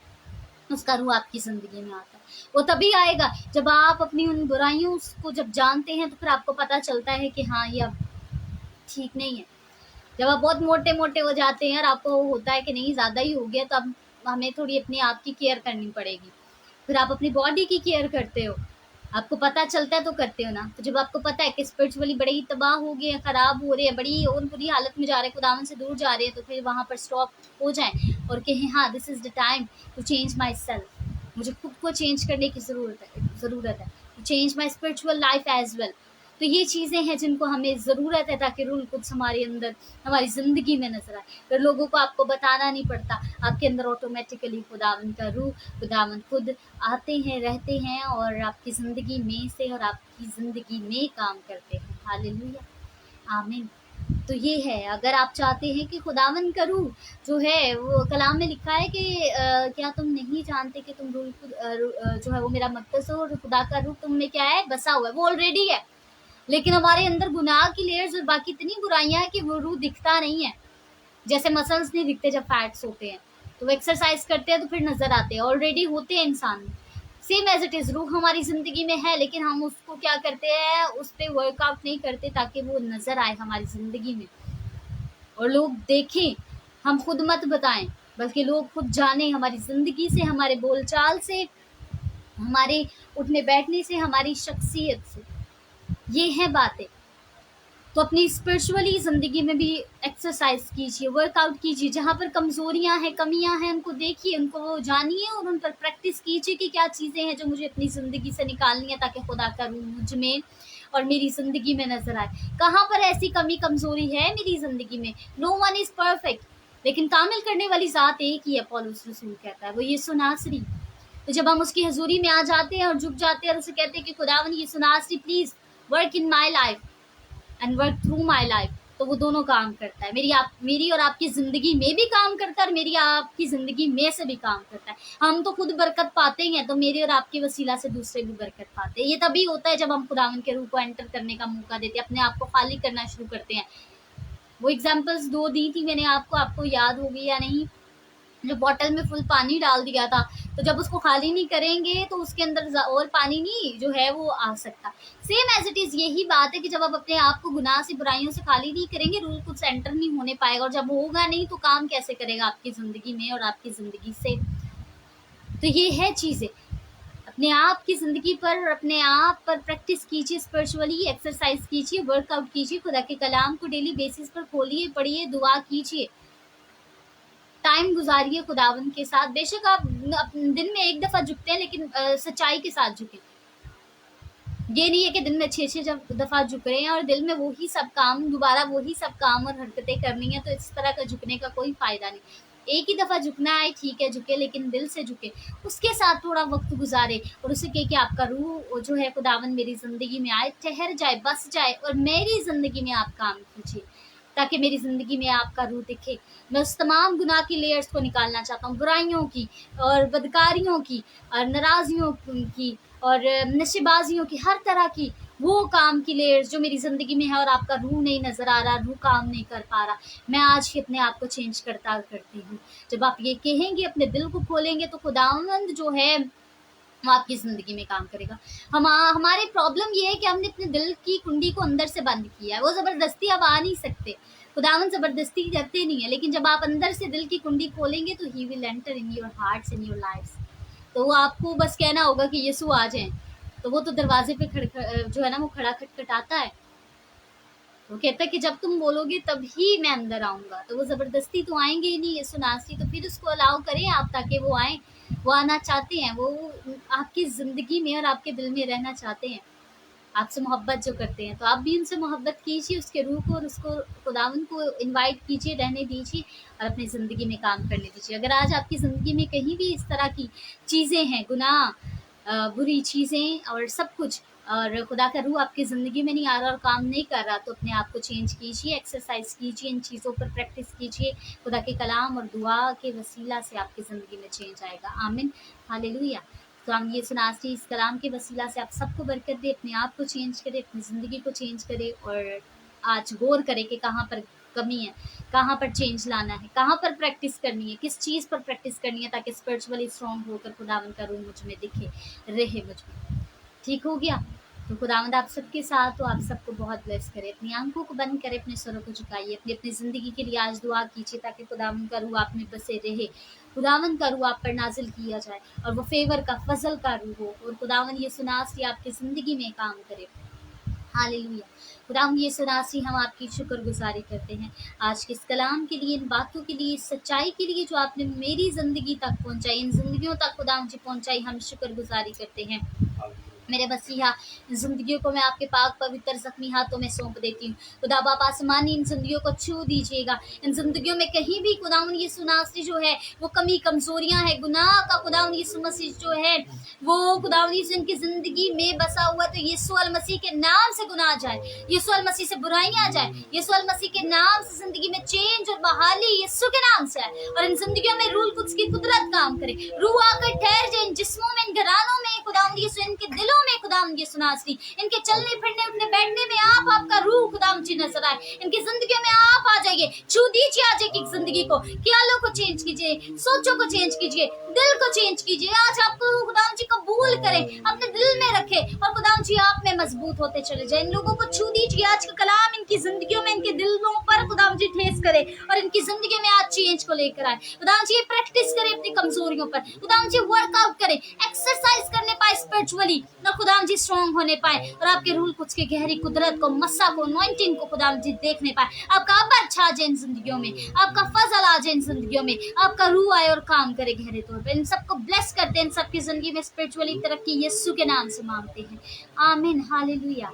उसका रूह आपकी ज़िंदगी में आता है। वो तभी आएगा जब आप अपनी उन बुराइयों को जब जानते हैं, तो फिर आपको पता चलता है कि हाँ, ये अब ठीक नहीं है। जब आप बहुत मोटे मोटे हो जाते हैं और आपको होता है कि नहीं ज़्यादा ही हो गया, तो अब हमें थोड़ी अपने आप की केयर करनी पड़ेगी। फिर आप अपनी बॉडी की केयर करते हो, आपको पता चलता है तो करते हो ना। तो जब आपको पता है कि स्पिरिचुअली बड़े ही तबाह हो गए हैं, खराब हो रहे हैं, बड़ी और बुरी हालत में जा रहे हैं, खुदावन से दूर जा रहे हैं, तो फिर वहाँ पर स्टॉप हो जाए और कहें हाँ, this is the time to change myself. मुझे खुद को चेंज करने की ज़रूरत है to change my spiritual life as well. तो ये चीज़ें हैं जिनको हमें ज़रूरत है, ताकि रूल कुछ हमारे अंदर, हमारी ज़िंदगी में नजर आए। फिर लोगों को आपको बताना नहीं पड़ता, आपके अंदर ऑटोमेटिकली खुदावन का रूह, खुदावन खुद आते हैं, रहते हैं और आपकी ज़िंदगी में से और आपकी ज़िंदगी में काम करते हैं। हालेलुया, आमीन। तो ये है, अगर आप चाहते हैं कि खुदावन का रूह जो है, वो कलाम में लिखा है कि क्या तुम नहीं जानते कि तुम रूह जो है वो मेरा मक़दस हो और खुदा का रूह तुम में क्या है, बसा हुआ है। वो ऑलरेडी है, लेकिन हमारे अंदर गुनाह की लेयर्स और बाकी इतनी बुराइयां हैं कि वो रूह दिखता नहीं है। जैसे मसल्स नहीं दिखते जब फैट्स होते हैं, तो वो एक्सरसाइज करते हैं तो फिर नजर आते हैं, ऑलरेडी होते हैं इंसान में। सेम एज इट इज, रूह हमारी जिंदगी में है, लेकिन हम उसको क्या करते हैं, उस पर वर्कआउट नहीं करते ताकि वो नजर आए हमारी जिंदगी में और लोग देखें। हम खुद मत बताएं, बल्कि लोग खुद जाने हमारी जिंदगी से, हमारे बोलचाल से, हमारे उठने बैठने से, हमारी शख्सियत से। ये है बातें। तो अपनी स्पिरिचुअली ज़िंदगी में भी एक्सरसाइज कीजिए, वर्कआउट कीजिए। जहाँ पर कमज़ोरियाँ हैं, कमियाँ हैं, उनको देखिए, उनको जानिए और उन पर प्रैक्टिस कीजिए कि क्या चीज़ें हैं जो मुझे अपनी ज़िंदगी से निकालनी है, ताकि खुदा का रूह मुझ में और मेरी ज़िंदगी में नजर आए। कहाँ पर ऐसी कमी कमज़ोरी है मेरी ज़िंदगी में? नो वन इज़ परफेक्ट, लेकिन कामिल करने वाली ज़ात एक ही है, पौलुस रसूल कहता है, वो यीशु नासरी। तो जब हम उसकी हजूरी में आ जाते हैं और झुक जाते हैं और उसे कहते हैं कि खुदावन यीशु नासरी, please work in my life and work through my life, तो वो दोनों काम करता है। मेरी और आपकी ज़िंदगी में भी काम करता है और मेरी आपकी ज़िंदगी में से भी काम करता है। हम तो खुद बरकत पाते ही हैं, तो मेरी और आपकी वसीला से दूसरे भी बरकत पाते हैं। ये तभी होता है जब हम खुदावन के रूह को एंटर करने का मौका देते हैं, अपने आप को खाली करना शुरू करते हैं। वो एग्जाम्पल्स 2 दी थी मैंने आपको याद होगी या नहीं? जो बॉटल में फुल पानी डाल दिया था, तो जब उसको खाली नहीं करेंगे तो उसके अंदर और पानी नहीं जो है वो आ सकता। सेम एज इट इज यही बात है कि जब आप अपने आप को गुनाह से, बुराइयों से खाली नहीं करेंगे, रूल कुछ एंटर नहीं होने पाएगा, और जब होगा नहीं तो काम कैसे करेगा आपकी जिंदगी में और आपकी जिंदगी से। तो ये है चीजें, अपने आप की जिंदगी पर, अपने आप पर प्रैक्टिस कीजिए, स्पिरिचुअली एक्सरसाइज कीजिए, वर्कआउट कीजिए, खुदा के कलाम को डेली बेसिस पर खोलिए, पढ़िए, दुआ कीजिए, टाइम गुजारिए खुदावन के साथ। बेशक आप दिन में एक दफा झुकते हैं, लेकिन सच्चाई के साथ झुके। ये नहीं है कि दिन में 6-6 दफा झुक रहे हैं और दिल में वही सब काम, दोबारा वही सब काम और हरकतें करनी है, तो इस तरह का झुकने का कोई फायदा नहीं। एक ही दफा झुकना है, ठीक है झुके, लेकिन दिल से झुके, उसके साथ थोड़ा वक्त गुजारे और उसे कहे कि आपका रूह जो है खुदावन मेरी जिंदगी में आए, ठहर जाए, बस जाए और मेरी जिंदगी में आप काम कीजिए, ताकि मेरी ज़िंदगी में आपका रूह दिखे। मैं उस तमाम गुनाह की लेयर्स को निकालना चाहता हूँ, बुराइयों की और बदकारियों की और नाराज़ियों की और नशेबाजियों की, हर तरह की वो काम की लेयर्स जो मेरी ज़िंदगी में है और आपका रूह नहीं नज़र आ रहा, रूह काम नहीं कर पा रहा। मैं आज ही अपने आप को चेंज करती हूँ। जब आप ये कहेंगे, अपने दिल को खोलेंगे, तो खुदावंद जो है वो आपकी ज़िंदगी में काम करेगा। हमारे प्रॉब्लम ये है कि हमने अपने दिल की कुंडी को अंदर से बंद किया है, वो ज़बरदस्ती अब आ नहीं सकते। खुदावन ज़बरदस्ती करते नहीं है, लेकिन जब आप अंदर से दिल की कुंडी खोलेंगे तो he will enter in your hearts, in your lifes. तो वो आपको बस कहना होगा कि यीशु आ जाएं, तो वो तो दरवाजे पे जो है ना, वो खड़ा खटखटाता है। वो कहता है कि जब तुम बोलोगे तभी मैं अंदर आऊंगा, तो वो ज़बरदस्ती तो आएंगे ही नहीं यीशु नासरी। तो फिर उसको अलाउ करें आप, ताकि वो आए। वो आना चाहते हैं, वो आपकी ज़िंदगी में और आपके दिल में रहना चाहते हैं, आपसे मोहब्बत जो करते हैं। तो आप भी उनसे मोहब्बत कीजिए, उसके रूह को और उसको, खुदावन को इनवाइट कीजिए, रहने दीजिए और अपनी ज़िंदगी में काम करने दीजिए। अगर आज आपकी ज़िंदगी में कहीं भी इस तरह की चीज़ें हैं, गुनाह, बुरी चीज़ें और सब कुछ, और खुदा का रूह आपकी ज़िंदगी में नहीं आ रहा और काम नहीं कर रहा, तो अपने आप को चेंज कीजिए, एक्सरसाइज कीजिए, इन चीज़ों पर प्रैक्टिस कीजिए। खुदा के कलाम और दुआ के वसीला से आपकी ज़िंदगी में चेंज आएगा। आमीन, हालेलुया। तो हम ये सुनासी इस कलाम के वसीला से आप सबको बरकत दे, अपने आप को चेंज करे, अपनी ज़िंदगी को चेंज करे और आज गौर करें कि कहाँ पर कमी है, कहाँ पर चेंज लाना है, कहाँ पर प्रैक्टिस करनी है, किस चीज़ पर प्रैक्टिस करनी है, ताकि स्पिरिचुअली स्ट्रॉन्ग होकर खुदावन का रूह मुझ में दिखे, रहे मुझ में। ठीक हो गया? तो खुदावंद आप सबके साथ, तो आप सबको बहुत ब्लेस करे। अपनी आंखों को बंद करें, अपने सरों को झुकाइए, अपनी अपनी ज़िंदगी के लिए आज दुआ कीजिए ताकि खुदावंद का रूह आप में बसे रहे, खुदावंद का रूह आप पर नाजिल किया जाए और वो फेवर का, फजल का रूह हो, और खुदावंद ये सुनासी आपकी ज़िंदगी में काम करे। हालेलुया। खुदावंद ये सुनासी हम आपकी शुक्रगुजारी करते हैं आज के इस कलाम के लिए, इन बातों के लिए, इस सच्चाई के लिए जो आपने मेरी ज़िंदगी तक पहुंचाई, इन जिंदगियों तक खुदावंद जी पहुंचाई, हम शुक्रगुजारी करते हैं। मेरे मसीहा, इन जिंदगियों को मैं आपके पाक पवित्र जख्मी हाथों में सौंप देती हूँ। खुदा बाप आसमानी इन जिंदगियों को छू दीजिएगा। इन जिंदगियों में कहीं भी खुदावन यीशु नासरी जो है वो कमी कमजोरियां है, गुनाह का खुदावन यीशु मसीह जो है वो खुदावन यीशु इनकी जिंदगी में बसा हुआ, तो यीशु अल मसीह के नाम से गुनाह जाए, यीशु अल मसीह से बुराइयां जाए, यीशु अल मसीह के नाम से जिंदगी में चेंज और बहाली यीशु के नाम से आए, और इन जिंदगियों में रूल कुछ की कुदरत काम करे। रूह आकर ठहर जाए इन जिस्मों में, इन घरानों में खुदावन यीशु, इनके दिलों में खुदावंद यीशु नासरी, इनके चलने फिरने उठने बैठने में आप आपका रूह खुदावंद जी नजर आए, इनकी जिंदगी में आप आ जाइए, छू दीजिए आज एक जिंदगी को, ख्यालों को चेंज कीजिए, सोचों को चेंज कीजिए, दिल को चेंज कीजिए। आज आपको खुदावंद जी कबूल करें, अपने दिल में रखे, और खुदावंद जी आप में मजबूत होते चले जाए। इन लोगों को छू दीजिए, आज का कलाम इनकी जिंदगियों में, इनके दिलों पर खुदावंद जी ठेस करे, और इनकी जिंदगी में आज चेंज को लेकर आए। खुदावंद जी प्रैक्टिस करें अपनी कमजोरियों पर, खुदावंद जी वर्कआउट करें, एक्सरसाइज करने पाए स्पिरिचुअली, ना खुदावंद जी स्ट्रॉन्ग होने पाए, और आपके रूल कुछ की गहरी कुदरत को, मस्सा को, अनॉइंटिंग को खुदावंद जी देखने पाए। आपका अबर छा जाए इन जिंदगियों में, आपका फजल आ जाए इन जिंदगियों में, आपका रूह आए और काम करे गहरे तौर पे। इन सबको ब्लेस करते हैं, इन सबकी जिंदगी में स्पिरिचुअली तरक्की यीशु के नाम से मांगते हैं, आमीन। हालेलुया।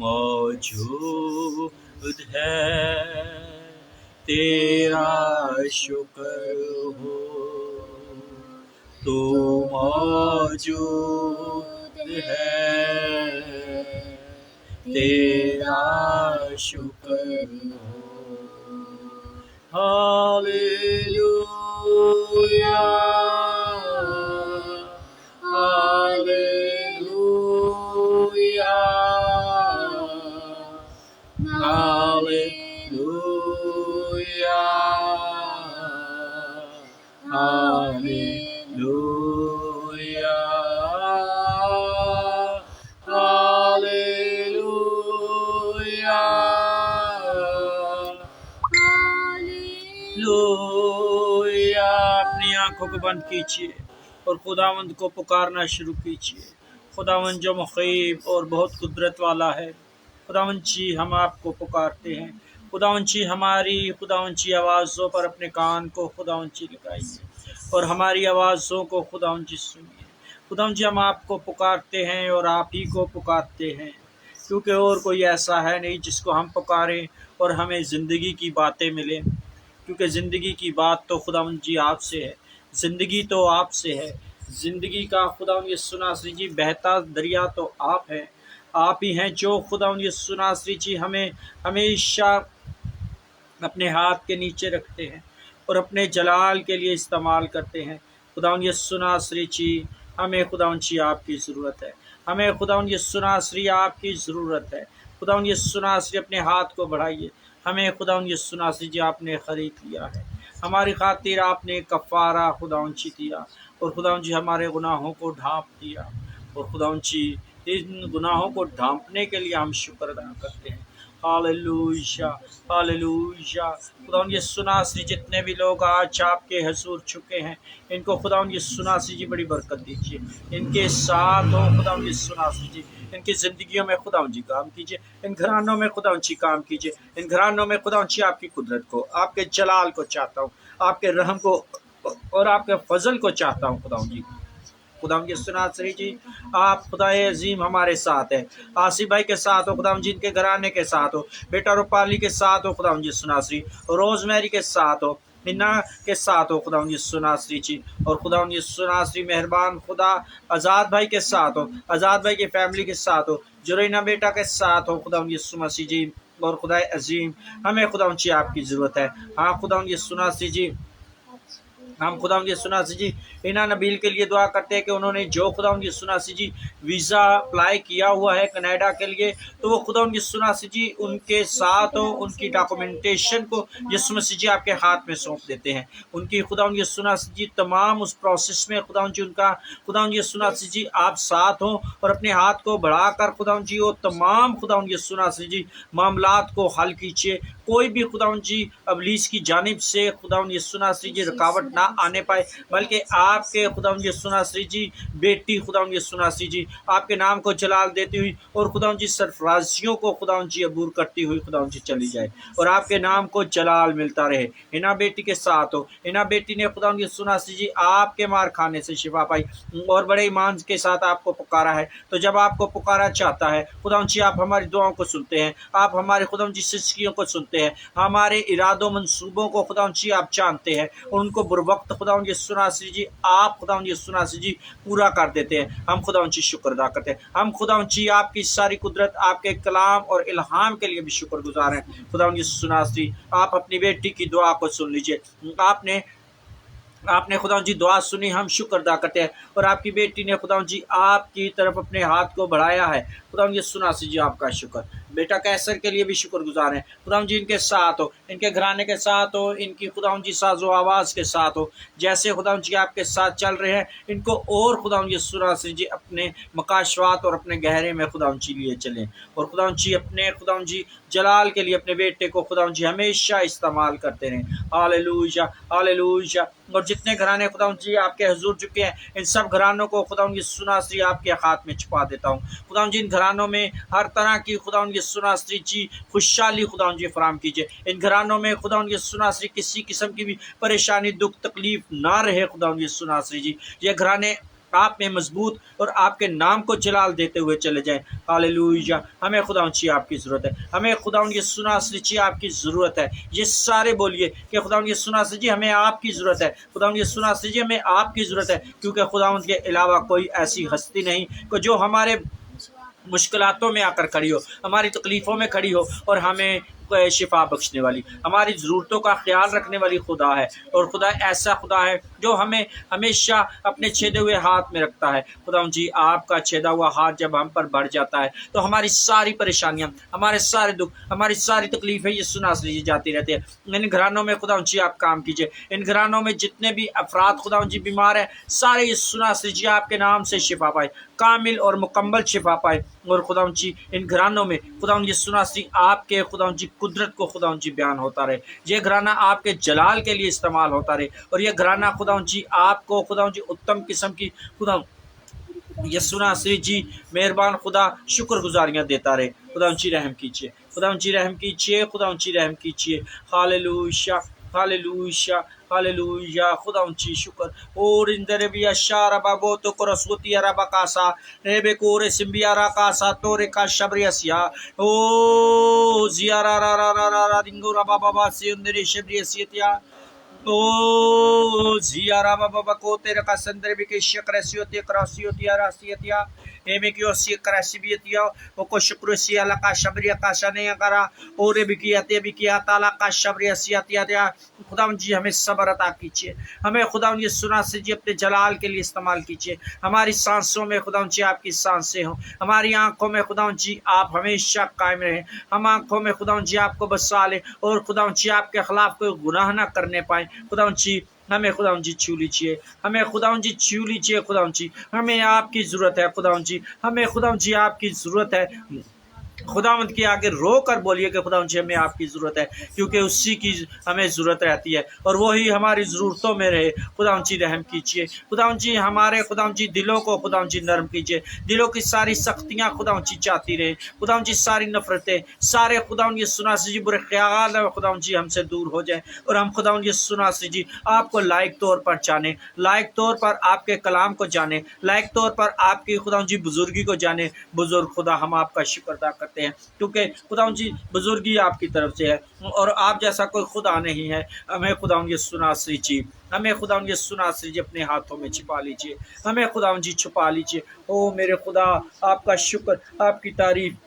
मौजूद है, तेरा शुक्र हो, तू मौजूद है, तेरा शुक्र हो। Hallelujah, hallelujah, hallelujah, hallelujah, hallelujah, hallelujah. अपनी आंखों को बंद कीजिए और खुदावंद को पुकारना शुरू कीजिए। खुदावंद जो मुखीब और बहुत कुदरत वाला है, खुदावंद जी हम आपको पुकारते हैं। खुदावंद जी हमारी खुदावंद जी आवाज़ों पर अपने कान को खुदावंद जी लगाइए और हमारी आवाज़ों को खुदावंद जी सुनिए। खुदावंद जी हम आपको पुकारते हैं और आप ही को पुकारते हैं, क्योंकि और कोई ऐसा है नहीं जिसको हम पुकारें और हमें ज़िंदगी की बातें मिलें, क्योंकि ज़िंदगी की बात तो खुदावंद जी आपसे है, ज़िंदगी तो आपसे है। ज़िंदगी का खुदावंद यीशु नासरी जी बहता दरिया तो आप हैं, आप ही हैं जो खुदावंद यीशु नासरी जी हमें हमेशा अपने हाथ के नीचे रखते हैं और अपने जलाल के लिए इस्तेमाल करते हैं। खुदावंद यीशु नासरी जी हमें खुदावंद जी आपकी ज़रूरत है, हमें खुदावंद यीशु नासरी आपकी ज़रूरत है। खुदावंद यीशु नासरी अपने हाथ को बढ़ाइए, हमें खुदावंद यीशु नासरी जी आपने ख़रीद लिया है, हमारी खातिर आपने कफ़ारा खुदावंद जी दिया और खुदावंद जी हमारे गुनाहों को ढाँप दिया। और खुदावंद जी इन गुनाहों को ढांपने के लिए हम शुक्र अदा करते हैं। Hallelujah, hallelujah. खुदावंद यीशु नासरी जितने भी लोग आज आपके हुजूर चुके हैं, इनको खुदावंद यीशु नासरी जी बड़ी बरकत दीजिए, इनके साथ हो खुदावंद यीशु नासरी जी, इनकी ज़िंदगियों में खुदावंद जी काम कीजिए, इन घरानों में खुदावंद जी काम कीजिए, इन घरानों में खुदावंद जी आपकी कुदरत को, आपके जलाल को चाहता हूँ, आपके रहम को और आपके फजल को चाहता हूँ खुदावंद जी। खुदावंद यीशु नासरी जी, आप खुदाए अजीम हमारे साथ है, आसिफ भाई के साथ हो खुदावंद जी, इनके घराने के साथ हो, बेटा रूपाली के साथ हो खुदावंद यीशु नासरी, रोजमेरी के साथ हो, हिन्ना के साथ हो खुदावंद यीशु नासरी जी, और खुदावंद यीशु नासरी मेहरबान खुदा आज़ाद भाई के साथ हो, आज़ाद भाई की फैमिली के साथ हो, जुरैना बेटा के साथ हो खुदावंद यीशु मसीह जी। और खुदाए अजीम, हमें खुदावंद जी आपकी ज़रूरत है। हाँ खुदावंद यीशु नासरी जी, हम खुदावंद यीशु नासरी जी इना नबील के लिए दुआ करते हैं कि उन्होंने जो खुदावंद यीशु नासरी जी वीज़ा अप्लाई किया हुआ है कनाडा के लिए, तो वो खुदावंद यीशु नासरी जी उनके साथ हो, उनकी डॉक्यूमेंटेशन को यीशु मसीह जी आपके हाथ में सौंप देते हैं। उनकी खुदावंद यीशु नासरी जी तमाम उस प्रोसेस में खुदावंद जी उनका खुदावंद यीशु नासरी जी आप साथ हो और अपने हाथ को बढ़ाकर खुदावंद जी वो तमाम खुदावंद यीशु नासरी जी मामलात को हल कीजिए। कोई भी खुदावंद जी अबलीस की जानिब से खुदावंद यीशु नासरी जी रुकावट ना आने पाए, बल्कि आपके खुदावंद यीशु नासरी जी बेटी खुदावंद यीशु नासरी जी आपके नाम को जलाल देती हुई और खुदावंद जी सरफराजियों को खुदावंद जी अबूर करती हुई खुदावंद जी चली जाए और आपके नाम को जलाल मिलता रहे। इना बेटी के साथ हो, इना बेटी ने खुदावंद यीशु नासरी जी आपके मार खाने से शिफा पाई और बड़े ईमान के साथ आपको पुकारा है। तो जब आपको पुकारा चाहता है खुदावंद जी, आप हमारी दुआओं को सुनते हैं, आप हमारे खुदावंद जी सिसकियों को सुनते हैं, हमारे इरादों मंसूबों को खुदावंद जी आप जानते हैं, उनको बुरवक्त खुदावंद यीशु नासरी जी आप खुदावंद यीशु नासरी जी पूरा कर देते हैं। हम खुदावंद जी शुक्र अदा करते हैं। हम खुदावंद जी आपकी सारी कुदरत, आपके कलाम और इल्हाम के लिए भी शुक्रगुजार हैं। खुदावंद यीशु नासरी, आप अपनी बेटी की दुआ को सुन लीजिए। आपने खुदावंद जी दुआ सुनी, हम शुक्र अदा करते हैं। और आपकी बेटी ने खुदावंद जी आपकी तरफ अपने हाथ को बढ़ाया है। खुदावंद यीशु नासरी जी आपका शुक्र। बेटा कैसर के लिए भी शुक्रगुजार हैं। खुदावंद जी इनके साथ हो, इनके घराने के साथ हो, इनकी खुदावंद जी साजो आवाज़ के साथ हो। जैसे खुदावंद जी आपके साथ चल रहे हैं, इनको और खुदावंद यीशु नासरी जी अपने मकाशवात और अपने गहरे में खुदावंद जी लिए चलें और खुदावंद जी अपने खुदावंद जी जलाल के लिए अपने बेटे को खुदावंद जी हमेशा इस्तेमाल करते रहें। Hallelujah, hallelujah. और जितने घराने खुदावंद जी आपके हुजूर चुके हैं, इन सब घरानों को खुदावंद यीशु नासरी आपके हाथ में छुपा देता हूँ। खुदावंद जी इन घरानों में हर तरह की खुदावंद यीशु नासरी जी खुशहाली खुदावंद जी फराम कीजिए। इन घरानों में खुदावंद यीशु नासरी किसी किस्म की भी परेशानी, दुख, तकलीफ ना रहे। खुदावंद यीशु नासरी जी ये घराने आप में मजबूत और आपके नाम को जलाल देते हुए चले जाएं। हालेलुया। हमें खुदावंद जी आपकी ज़रूरत है, हमें खुदावंद यीशु नासरी जी आपकी ज़रूरत है। ये सारे बोलिए कि खुदावंद यीशु नासरी जी हमें आपकी ज़रूरत है, खुदावंद यीशु नासरी जी हमें आपकी ज़रूरत है, क्योंकि खुदावंद के अलावा कोई ऐसी हस्ती नहीं कि जो हमारे मुश्किलातों में आकर खड़ी हो, हमारी तकलीफ़ों में खड़ी हो और हमें शिफा बख्शने वाली, हमारी ज़रूरतों का ख्याल रखने वाली खुदा है। और खुदा ऐसा खुदा है जो हमें हमेशा अपने छेदे हुए हाथ में रखता है। खुदावंद जी आपका छेदा हुआ हाथ जब हम पर बढ़ जाता है तो हमारी सारी परेशानियां, हमारे सारे दुख, हमारी सारी तकलीफ़ें यीशु नासरी जी जाती रहती है। इन घरानों में खुदावंद जी आप काम कीजिए। इन घरानों में जितने भी अफराद खुदावंद जी बीमार हैं, सारे यीशु नासरी जी आपके नाम से शिफा पाए, कामिल और मुकम्मल शिफा पाए। और खुदावंद जी इन घरानों में खुदावंद यीशु नासरी आपके खुदावंद जी कुदरत को खुदावंद जी बयान होता रहे। ये घराना आपके जलाल के लिए इस्तेमाल होता रहे और ये घराना खुदावंद जी आपको खुदावंद जी उत्तम किस्म की खुदावंद यीशु नासरी जी मेहरबान खुदा शुक्रगुजारियाँ देता रहे। खुदावंद जी रहम कीजिए, खुदावंद जी रहम कीजिए, खुदावंद जी रहम कीजिए। Hallelujah, hallelujah, hallelujah. खुदावंद जी शुक्र। और इंदर भी अशारा बाबो तो करसुतिया रबा कासा रेबे कोरे सिम्बियारा कासा तोरे का शब्रियसिया ओ जियारा रा रा रा रा रा दिंगो रबा बाबा से इंदर शब्रियसिया ओ जियारा बाबा को तेरे का संदर्भ के शक्रसियोती क्रसियोतिया रासियतिया एमे की ओसी क्रसिबियतिया ओ को शुक्रसिया ला का शब्रिया का शने करा और भी किया ताला का शब्रियसियतिया। खुदावंद जी हमें सब्र अता कीजिए, हमें खुदावंद यीशु नासरी जी अपने जलाल के लिए इस्तेमाल कीजिए। हमारी सांसों में खुदावंद जी आपकी सांसें हों, हमारी आंखों में खुदावंद जी आप हमेशा कायम रहें, हम आंखों में खुदावंद जी आपको बसा लें और खुदावंद जी आपके खिलाफ कोई गुनाह ना करने पाएं। खुदावंद जी हमें खुदावंद जी छू लीजिए, हमें खुदावंद जी छू लीजिए। खुदावंद जी हमें आपकी ज़रूरत है, खुदावंद जी हमें खुदावंद जी आपकी ज़रूरत है। खुदावंद के आगे रो कर बोलिए कि खुदावंद जी हमें आपकी ज़रूरत है, क्योंकि उसी की हमें ज़रूरत रहती है और वही हमारी ज़रूरतों में रहे। खुदावंद जी रहम कीजिए, खुदावंद जी हमारे खुदावंद जी दिलों को खुदावंद जी नरम कीजिए, दिलों की सारी सख्तियाँ खुदावंद जी जाती रहे, खुदावंद जी सारी नफरतें, सारे खुदावंद ये सुनासी जी बुरे ख्याल है खुदावंद जी हमसे दूर हो जाए और हम खुदावंद ये सुनासी जी आपको लायक तौर पर जाने, लायक तौर पर आपके कलाम को जाने, लायक तौर पर आपकी खुदावंद जी बुजुर्गी को जाने। बुजुर्ग खुदा हम आपका शुक्र अदा करते हैं, क्योंकि खुदावंद जी बुजुर्गी आपकी तरफ से है और आप जैसा कोई खुदा नहीं है। हमें खुदावंद ये सुनासी जी, हमें खुदावंद ये सुनासी जी अपने हाथों में छिपा लीजिए, हमें खुदावंद जी छुपा लीजिए। ओ मेरे खुदा, आपका शुक्र, आपकी तारीफ,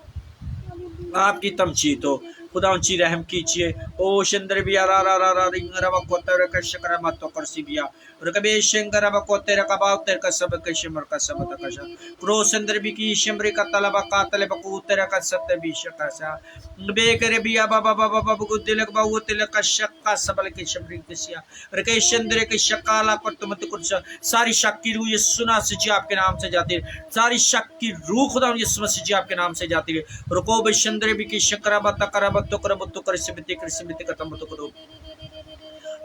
आपकी तमजीद हो। खुदावंद जी रहम कीजिए। ओ शंदर बिया रा रा रा रा रिंग रवा कोतर का शकरा मत तो करसी बिया और कबे शंकर रवा कोतर का बाव तेर का सब के शमर का सब का श क्रो शंदर बी की शमरे का तलबा का तले बकू तेरा का सत्य भी शका सा बे करे बिया बाबा बाबा बाबा को दिलक बाऊ तिलक का शक्का सबल के शमरी किसिया और के शंदर के शकाला पर तुम तो कुछ सारी शक की रूह ये सुना से जी आपके नाम से जाती है, सारी शक की रूह खुदावंद यीशु मसीह जी आपके नाम से जाती है। रुको बे शंदर बी की शकरा बता करा तो कर सिबित खत्म तो करो।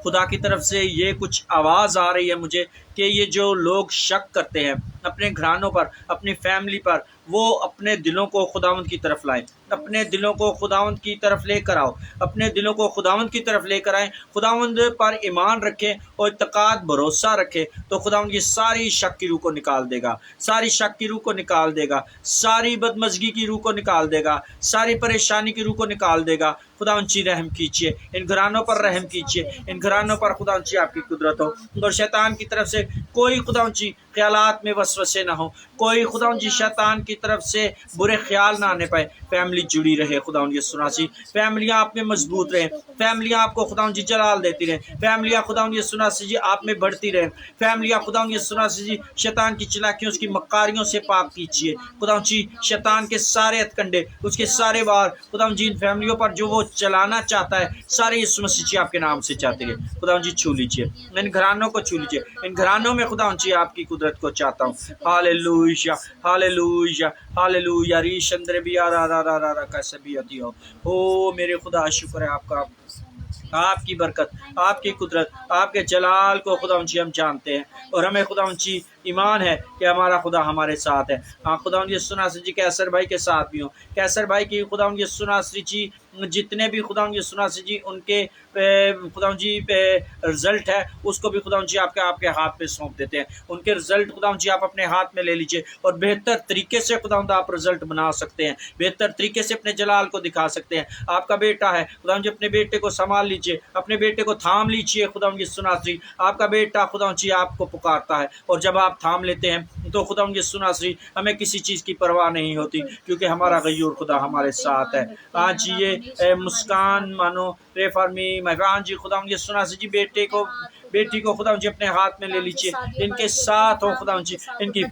खुदा की तरफ से ये कुछ आवाज़ आ रही है मुझे कि ये जो लोग शक करते हैं अपने घरानों पर, अपनी फैमिली पर, वो अपने दिलों को खुदावंद की तरफ लाएं, अपने दिलों को खुदावंद की तरफ लेकर आओ, अपने दिलों को खुदावंद की तरफ लेकर आएं, खुदावंद पर ईमान रखें और इत्तेकाद भरोसा रखें, तो खुदावंद ये सारी शक की रूह को निकाल देगा, सारी शक की रूह को निकाल देगा, सारी बदमज़गी की रूह को निकाल देगा, सारी परेशानी की रूह को निकाल देगा। खुदावंद जी रहम कीजिए, इन घरानों पर रहम कीजिए, इन घरानों पर खुदावंद जी आपकी कुदरत हो और शैतान की तरफ से कोई खुदावंद जी ख्यालात में वसवसे ना हो, कोई खुदावंद जी शैतान की तरफ से बुरे ख्याल ना आने पाए। फैमिली जुड़ी रहे खुदावंद ये सुनासी, फैमिलियाँ आप में मजबूत रहे, फैमिलियाँ आपको खुदावंद जी जलाल देती रहे, फैमिलियाँ खुदावंद ये सुनासी जी आप में बढ़ती रहे, फैमिलियाँ खुदावंद ये सुनासी जी शैतान की चलाकियों, उसकी मक्कारियों से पाक कीजिए। खुदावंद जी शैतान के सारे हथकंडे, उसके सारे वार खुदावंद जी इन फैमिलियों पर जो वो चलाना चाहता है, सारे यीशु मसीह जी आपके नाम से चाहते हैं। खुदावंद जी छू लीजिए, इन घरानों को छू लीजिए, इन घरानों में खुदावंद जी आपकी कुदरत को चाहता हूँ। हालेलुया हालेलुया हालेलुया री शंदर बिया रा रा रा रा का सभी अति हो। ओ मेरे खुदा शुक्र है आपका, आपकी बरकत, आपकी कुदरत, आपके जलाल को खुदावंद जी हम जानते हैं और हमें खुदावंद जी ईमान है कि हमारा खुदा हमारे साथ है। हाँ खुदावंद यीशु नासरी जी कैसर भाई के साथ भी हो, कैसर भाई की खुदावंद यीशु नासरी जी जितने भी खुदावंद यीशु नासरी जी उनके खुदावंद जी पे रिजल्ट है उसको भी खुदावंद जी आपके हाथ में सौंप देते हैं। उनके रिजल्ट खुदावंद जी आप अपने हाथ में ले लीजिए और बेहतर तरीके से खुदावंद आप रिजल्ट बना सकते हैं, बेहतर तरीके से अपने जलाल को दिखा सकते हैं। आपका बेटा है खुदावंद जी, अपने बेटे को संभाल लीजिए, अपने बेटे को थाम लीजिए। खुदावंद यीशु नासरी आपका बेटा खुदावंद जी आपको पुकारता है और जब आप थाम लेते हैं तो खुदावंद यीशु नासरी हमें किसी चीज़ की परवाह नहीं होती, क्योंकि हमारा गयूर खुदा हमारे साथ है। आज ये मुस्कान मानो प्रे फॉर मी माय जी खुदावंद यीशु नासरी जी बेटी को खुदावंद जी अपने हाथ में ले लीजिए, इनके साथ हो खुदावंद जी, इनकी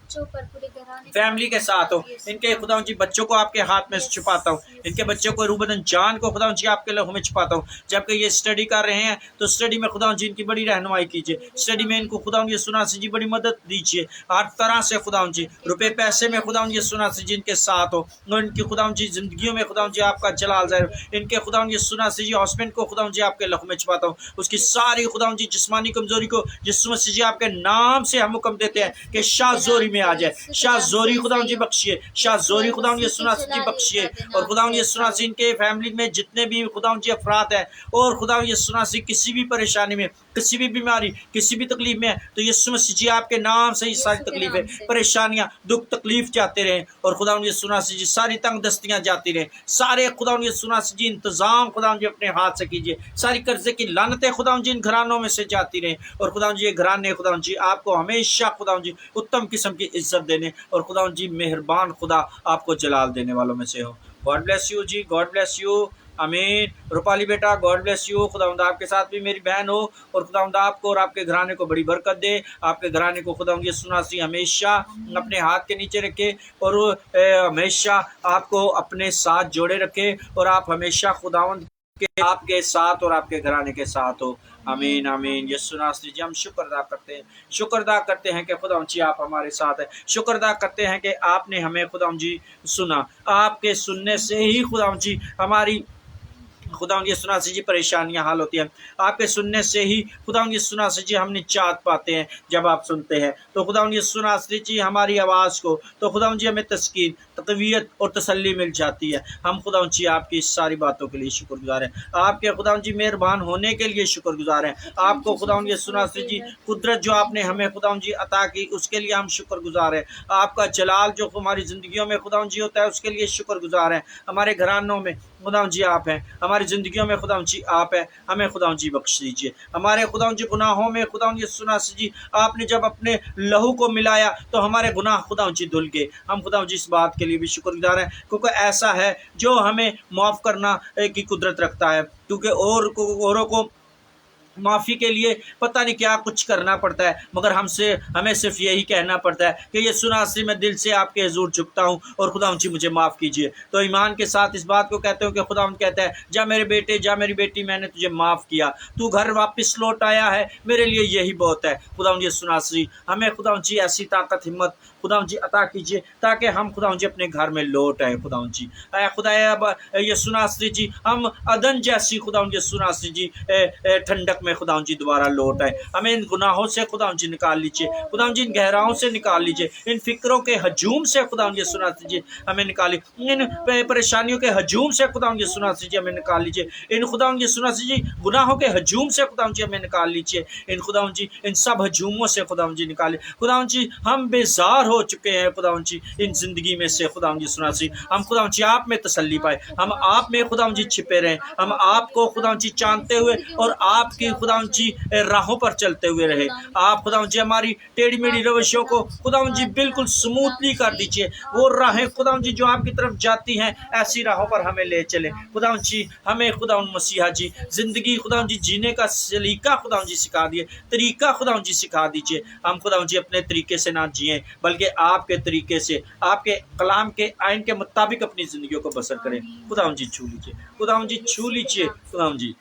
फैमिली के साथ हो, इनके खुदावंद जी बच्चों को आपके हाथ में छुपाता हूँ, इनके बच्चों को रूबदन जान को खुदावंद जी आपके लहू में छुपाता हूँ। जबकि ये स्टडी कर रहे हैं तो स्टडी में खुदावंद जी इनकी बड़ी रहनुमाई कीजिए, स्टडी में इनको खुदावंद यीशु नासरी जी बड़ी मदद दीजिए हर तरह से। खुदावंद जी रुपए पैसे में खुदावंद यीशु नासरी जी इनके साथ हो और इनकी खुदावंद जी जिंदगियों में खुदावंद जी आपका जलाल ज़ाहिर, इनके खुदावंद यीशु नासरी जी हस्बैंड को खुदावंद जी आपके लहू में छुपाता हूँ, उसकी सारी खुदावंद जी जिस्मानी कमजोरी को यीशु मसीह जी आपके नाम से हम हुक्म देते हैं कि शाज़ोरी में आ जाए, शाज़ोरी खुदावंद जी बख्शिए, शाज़ोरी खुदावंद यीशु नासरी जी बख्शिए। और खुदावंद यीशु नासरी इनके फैमिली में जितने भी खुदावंद जी अफराद हैं और खुदावंद यीशु नासरी किसी भी परेशानी में, किसी भी बीमारी, किसी भी तकलीफ में है तो यीशु मसीह जी आपके नाम से ही सारी तकलीफें, परेशानियाँ, दुख तकलीफ जाते रहें और खुदावंद यीशु नासरी जी सारी तंग दस्तियाँ जाती रहें। सारे खुदावंद यीशु नासरी जी इंतजाम खुदावंद जी अपने हाथ से कीजिए, सारी कर्जे की लानतें खुदावंद जी इन घरानों में से जाती रहें और खुदावंद जी ये घराने खुदावंद जी आपको हमेशा खुदावंद जी उत्तम किस्म की इज्जत देने और खुदावंद जी मेहरबान खुदा आपको जलाल देने वालों में से हो। गॉड ब्लेस यू जी, गॉड ब्लेस यू, आमीन। रूपाली बेटा गॉड ब्लेस यू, खुदावंद आपके साथ भी मेरी बहन हो और खुदावंद आपको और आपके घराने को बड़ी बरकत दे। आपके घराने को खुदावंद यीशु नासरी हमेशा अपने हाथ के नीचे रखे और हमेशा आपको अपने साथ जोड़े रखे और आप हमेशा खुदावंद आपके साथ और आपके घराने के साथ हो। आमीन आमीन। यीशु नासरी जी हम शुक्र अदा करते हैं कि खुदावंद जी आप हमारे साथ हैं। शुक्र अदा करते हैं कि आपने हमें खुदावंद जी सुना। आपके सुनने से ही खुदावंद जी हमारी खुदावंद यीशु नासरी जी परेशानियां हल होती हैं। आपके सुनने से ही खुदावंद यीशु नासरी जी हम निजात पाते हैं। जब आप सुनते हैं तो खुदावंद यीशु नासरी जी हमारी आवाज़ को तो खुदावंद जी हमें तस्कीन, तक़वियत और तसल्ली मिल जाती है। हम खुदावंद जी आपकी इस सारी बातों के लिए शुक्रगुजार हैं। आपके खुदावंद जी मेहरबान होने के लिए शुक्रगुजार हैं। आपको खुदावंद यीशु नासरी जी कुदरत जो आपने हमें खुदावंद जी अता की उसके लिए हम शुक्रगुजार हैं। आपका जलाल जो हमारी ज़िंदगियों में खुदावंद जी होता है उसके लिए शुक्रगुजार हैं। हमारे घरानों में खुदावंद जी आप हैं, हमारी ज़िंदगियों में खुदावंद जी आप हैं। हमें खुदावंद जी बख्श दीजिए। हमारे खुदावंद जी गुनाहों में खुदावंद यीशु नासरी जी आपने जब अपने लहू को मिलाया तो हमारे गुनाह खुदावंद जी धुल गए। हम खुदावंद जी इस बात के लिए भी शुक्रगुजार हैं क्योंकि ऐसा है जो हमें माफ़ करना की कुदरत रखता है। क्योंकि औरों को माफ़ी के लिए पता नहीं क्या कुछ करना पड़ता है, मगर हमें सिर्फ यही कहना पड़ता है कि यीशु नासरी मैं दिल से आपके हुजूर झुकता हूँ और खुदावंद जी मुझे माफ़ कीजिए। तो ईमान के साथ इस बात को कहते हो कि खुदावंद कहता है जा मेरे बेटे, जा मेरी बेटी, मैंने तुझे माफ़ किया, तू घर वापस लौट आया है, मेरे लिए यही बहुत है। खुदावंद यीशु नासरी हमें खुदावंद जी ऐसी ताकत हिम्मत खुदावंद जी अता कीजिए ताकि हम खुदावंद जी अपने घर में लौट आए। खुदावंद जी खुदाया यीशु नासरी जी हम अदन जैसी खुदावंद यीशु नासरी जी ठंडक में खुदावंद जी दोबारा लौट आए। हमें इन गुनाहों से खुदावंद जी निकाल लीजिए। खुदावंद जी इन गहराओं से निकाल लीजिए। इन फिक्रों के हजूम से खुदावंद यीशु नासरी जी हमें निकाल लीजिए। इन परेशानियों के हजूम से खुदावंद यीशु नासरी जी हमें निकाल लीजिए। इन खुदावंद यीशु नासरी जी गुनाहों के हजूम से खुदावंद जी हमें निकाल लीजिए। इन खुदावंद जी इन सब हजूमों से खुदावंद जी निकाले। खुदावंद जी हम बेजार हो चुके हैं खुदावंद जी इन जिंदगी में से। खुदावंद यीशु नासरी हम खुदावंद जी आप में तसल्ली पाए, हम आप में खुदावंद जी छिपे रहें, हम आपको खुदावंद जी जानते हुए और आपकी खुदावंद जी राहों पर चलते हुए रहे। आप खुदावंद जी हमारी टेढ़ी मेढ़ी रविशों को खुदावंद जी बिल्कुल स्मूथली कर दीजिए। वो राहें खुदावंद जी जो आपकी तरफ जाती हैं ऐसी राहों पर हमें ले चले। खुदावंद जी हमें खुदावंद मसीहा जी जिंदगी खुदावंद जी जीने का सलीका खुदावंद जी सिखा दिए, तरीका खुदावंद जी सिखा दीजिए। हम खुदावंद जी अपने तरीके से ना जिए बल्कि आपके तरीके से, आपके कलाम के आइन के मुताबिक अपनी जिंदगियों को बसर करें। खुदावंद जी छू लीजिए, खुदावंद जी छू लीजिए। खुदावंद जी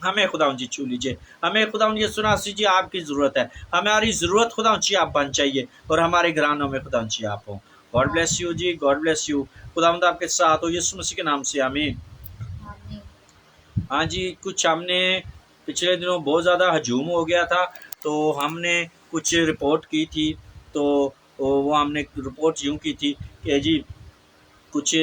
हमें खुदावंद जी छू लीजिए। हमें खुदावंद यीशु नासरी जी आपकी ज़रूरत है। हमारी ज़रूरत खुदावंद जी आप बन चाहिए और हमारे घरानों में खुदावंद जी आप हो। गॉड ब्लेस यू जी, गॉड ब्लेस यू। खुदावंद आपके साथ हो यीशु मसीह के नाम से आमीन। हाँ जी, कुछ हमने पिछले दिनों बहुत ज़्यादा हजूम हो गया था तो हमने कुछ रिपोर्ट की थी। तो वो हमने रिपोर्ट यूँ की थी कि जी कुछ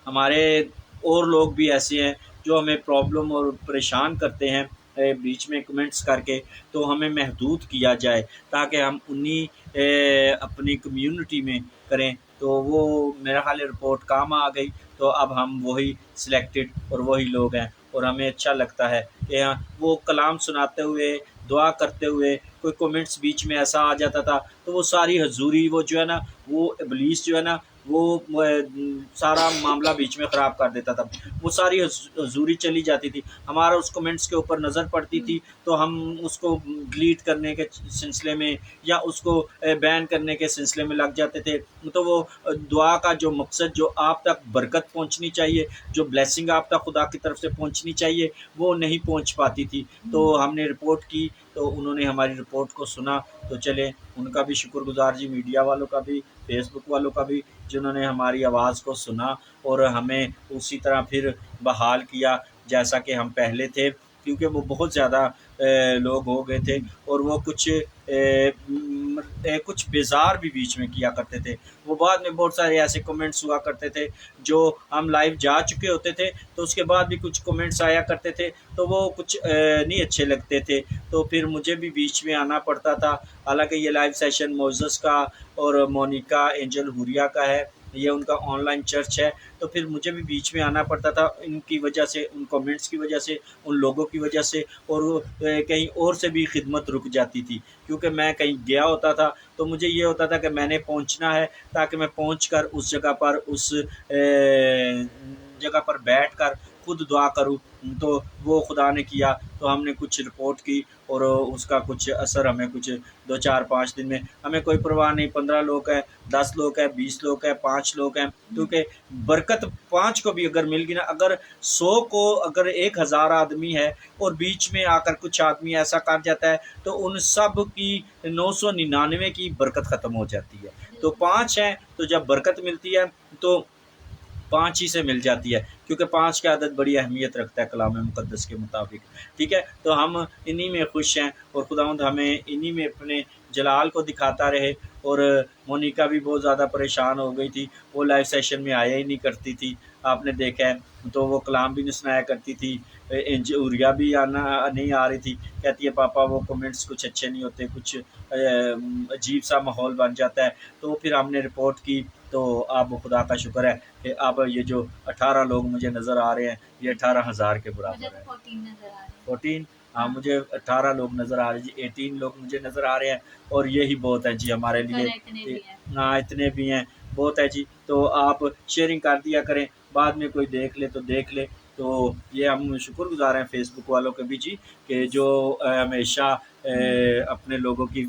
हमारे और लोग भी ऐसे हैं जो हमें प्रॉब्लम और परेशान करते हैं बीच में कमेंट्स करके, तो हमें महदूद किया जाए ताकि हम उन्हीं अपनी कम्युनिटी में करें। तो वो मेरा ख्याल रिपोर्ट काम आ गई, तो अब हम वही सिलेक्टेड और वही लोग हैं और हमें अच्छा लगता है कि वो कलाम सुनाते हुए, दुआ करते हुए कोई कमेंट्स बीच में ऐसा आ जाता था तो वो सारी हजूरी वो जो है ना, वो इब्लीस जो है ना, वो सारा मामला बीच में ख़राब कर देता था। वो सारी हजूरी चली जाती थी, हमारा उस कमेंट्स के ऊपर नज़र पड़ती थी तो हम उसको डिलीट करने के सिलसिले में या उसको बैन करने के सिलसिले में लग जाते थे। तो वो दुआ का जो मकसद, जो आप तक बरकत पहुंचनी चाहिए, जो ब्लेसिंग आप तक खुदा की तरफ से पहुंचनी चाहिए, वो नहीं पहुंच पाती थी। तो हमने रिपोर्ट की तो उन्होंने हमारी रिपोर्ट को सुना, तो चले उनका भी शुक्रगुजार जी, मीडिया वालों का भी, फेसबुक वालों का भी, जिन्होंने हमारी आवाज़ को सुना और हमें उसी तरह फिर बहाल किया जैसा कि हम पहले थे। क्योंकि वो बहुत ज़्यादा लोग हो गए थे और वो कुछ बेजार भी बीच में किया करते थे। वो बाद में बहुत सारे ऐसे कमेंट्स हुआ करते थे जो हम लाइव जा चुके होते थे तो उसके बाद भी कुछ कमेंट्स आया करते थे तो वो कुछ नहीं अच्छे लगते थे, तो फिर मुझे भी बीच में आना पड़ता था। हालांकि ये लाइव सेशन मोज़स का और मोनिका एंजल हुरिया का है, ये उनका ऑनलाइन चर्च है, तो फिर मुझे भी बीच में आना पड़ता था इनकी वजह से, उन कमेंट्स की वजह से, उन लोगों की वजह से, और कहीं और से भी खिदमत रुक जाती थी क्योंकि मैं कहीं गया होता था तो मुझे ये होता था कि मैंने पहुंचना है ताकि मैं पहुंचकर उस जगह पर बैठकर खुद दुआ करूँ, तो वो खुदा ने किया, तो हमने कुछ रिपोर्ट की और उसका कुछ असर हमें कुछ 2 4 5 दिन में, हमें कोई परवाह नहीं, 15 लोग हैं, 10 लोग हैं, 20 लोग हैं, 5 लोग हैं, क्योंकि बरकत 5 को भी अगर मिल गई ना, अगर 100 को अगर 1000 आदमी है और बीच में आकर कुछ आदमी ऐसा कर जाता है, तो उन सब की 999 की बरकत ख़त्म हो जाती है। तो 5 हैं, तो जब बरकत मिलती है तो 5 ही से मिल जाती है, क्योंकि 5 की आदत बड़ी अहमियत रखता है कलाम मुक़द्दस के मुताबिक। ठीक है, तो हम इन्हीं में खुश हैं और खुदावंद हमें इन्हीं में अपने जलाल को दिखाता रहे। और मोनिका भी बहुत ज़्यादा परेशान हो गई थी, वो लाइव सेशन में आया ही नहीं करती थी, आपने देखा है, तो वो कलाम भी नहीं सुनाया करती थी। उरिया भी आना नहीं आ रही थी, कहती है पापा वो कमेंट्स कुछ अच्छे नहीं होते, कुछ अजीब सा माहौल बन जाता है। तो फिर हमने रिपोर्ट की, तो अब खुदा का शुक्र है कि अब ये जो 18 लोग मुझे नज़र आ रहे हैं, ये 18,000 के बराबर है। 14, हाँ, मुझे 18 लोग नज़र आ रहे हैं जी, 18 लोग मुझे नज़र आ रहे हैं, और यही बहुत है जी हमारे लिए। हाँ, इतने भी हैं, बहुत है जी। तो आप शेयरिंग कर दिया करें, बाद में कोई देख ले तो देख ले। तो ये हम शुक्रगुज़ार हैं फ़ेसबुक वालों के भी जी, कि जो हमेशा अपने लोगों की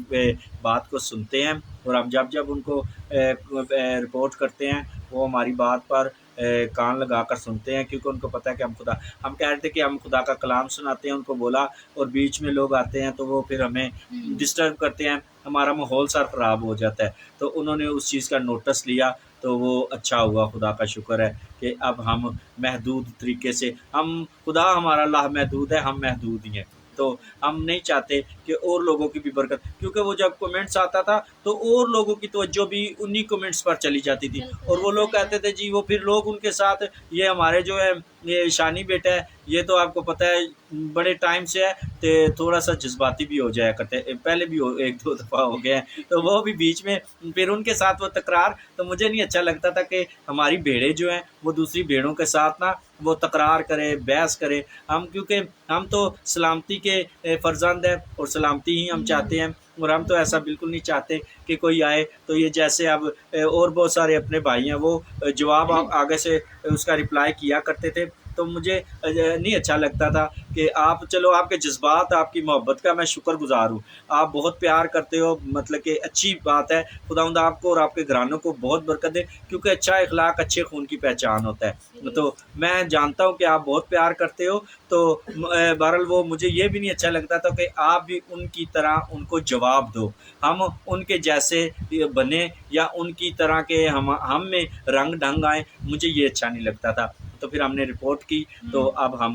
बात को सुनते हैं, और हम जब उनको रिपोर्ट करते हैं, वो हमारी बात पर कान लगाकर सुनते हैं, क्योंकि उनको पता है कि हम कह रहे थे कि हम खुदा का कलाम सुनाते हैं, उनको बोला, और बीच में लोग आते हैं तो वो फिर हमें डिस्टर्ब करते हैं, हमारा माहौल सारा ख़राब हो जाता है। तो उन्होंने उस चीज़ का नोटिस लिया, तो वो अच्छा हुआ, खुदा का शुक्र है कि अब हम महदूद तरीके से, खुदा हमारा अल्लाह महदूद है, हम महदूद ही हैं। तो हम नहीं चाहते कि और लोगों की भी बरकत, क्योंकि वो जब कमेंट्स आता था तो और लोगों की तवज्जो भी उन्हीं कमेंट्स पर चली जाती थी, और वो लोग कहते थे जी, वो फिर लोग उनके साथ, ये हमारे जो है ये शानी बेटा है, ये तो आपको पता है बड़े टाइम से है, तो थोड़ा सा जज्बाती भी हो जाया करते, पहले भी 1-2 दफ़ा हो गए हैं, तो वो भी बीच में फिर उनके साथ वो तकरार, तो मुझे नहीं अच्छा लगता था कि हमारी भेड़ें जो हैं वो दूसरी भेड़ों के साथ ना वो तकरार करे, बहस करे। क्योंकि हम तो सलामती के फ़र्जंद हैं, और सलामती ही हम चाहते हैं, और हम तो ऐसा बिल्कुल नहीं चाहते कि कोई आए तो ये जैसे अब और बहुत सारे अपने भाई हैं, वो जवाब आगे से उसका रिप्लाई किया करते थे, तो मुझे नहीं अच्छा लगता था कि आप, चलो आपके जज्बात, आपकी मोहब्बत का मैं शुक्रगुज़ार हूँ, आप बहुत प्यार करते हो, मतलब कि अच्छी बात है, खुदावंद आपको और आपके घरानों को बहुत बरकत दे, क्योंकि अच्छा इखलाक अच्छे खून की पहचान होता है। तो मैं जानता हूँ कि आप बहुत प्यार करते हो, तो बहरहाल वो मुझे ये भी नहीं अच्छा लगता था कि आप भी उनकी तरह उनको जवाब दो, हम उनके जैसे बने, या उनकी तरह के हम में रंग ढंग आए, मुझे ये अच्छा नहीं लगता था। तो फिर हमने रिपोर्ट की, तो अब हम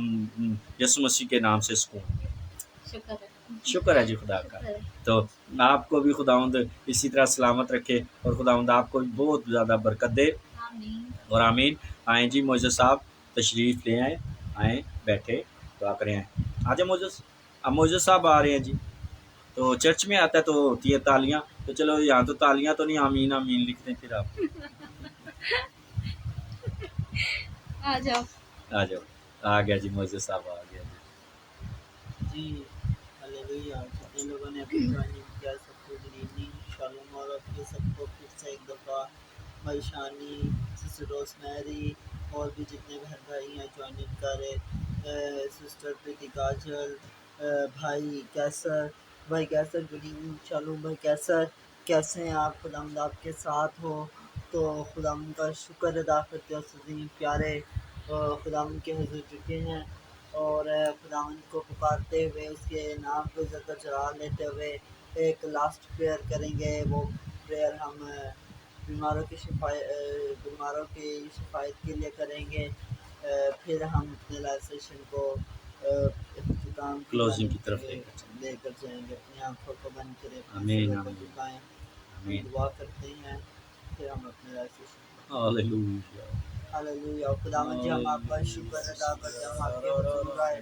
यीशु मसीह के नाम से सुकून में, शुक्र है जी खुदा का। तो आपको भी खुदावंद इसी तरह सलामत रखे, और खुदावंद आपको भी बहुत ज़्यादा बरकत दे, और आमीन। आए जी मोज़ेज़ साहब, तशरीफ़ ले आए बैठे, दुआ करें। आ जाए मोज़ेज़, अब मोज़ेज़ साहब आ रहे हैं जी। तो चर्च में आता है तो होती है तालियां, तो चलो यहाँ तो तालियां तो नहीं, आमीन आमीन लिखते हैं फिर आप। आ जाओ, आ गया जी, मोज़ेज़ साहब आ गया जी। हालेलुया, जितने लोगों ने अभी ज्वाइनिंग किया सबको गुड इवनिंग, शालोम, और आपके सबको फिर से एक दफ़ा भाई शानी, सिस्टर रोज़मेरी, और भी जितने बहन भाई हैं ज्वाइनिंग करे, सिस्टर प्रीति काजल, भाई कैसर, गुड इवनिंग, शालोम भाई कैसर, कैसे हैं आप? खुदावंद आपके साथ हो, तो खुदावंद का शुक्र अदा करते हो, सजीम प्यारे खुदावंद के हुज़ूर चुके हैं, और खुदावंद को पुकारते हुए उसके नाम को ज़िक्र चढ़ा लेते हुए एक लास्ट प्रेयर करेंगे। वो प्रेयर हम बीमारों की शिफायत के लिए करेंगे। फिर हम अपने लाइव सेशन को इख्तिताम क्लोजिंग की तरफ लेकर जाएंगे। अपनी आंखों को बंद करें, आमीन झुकाएं, दुआ करते हैं, फिर हम अपने लाइव सेशन। हालेलुया। खुदावंद जी, हम आपका शुक्र अदा करते हैं, हम आपके हुजूर आए,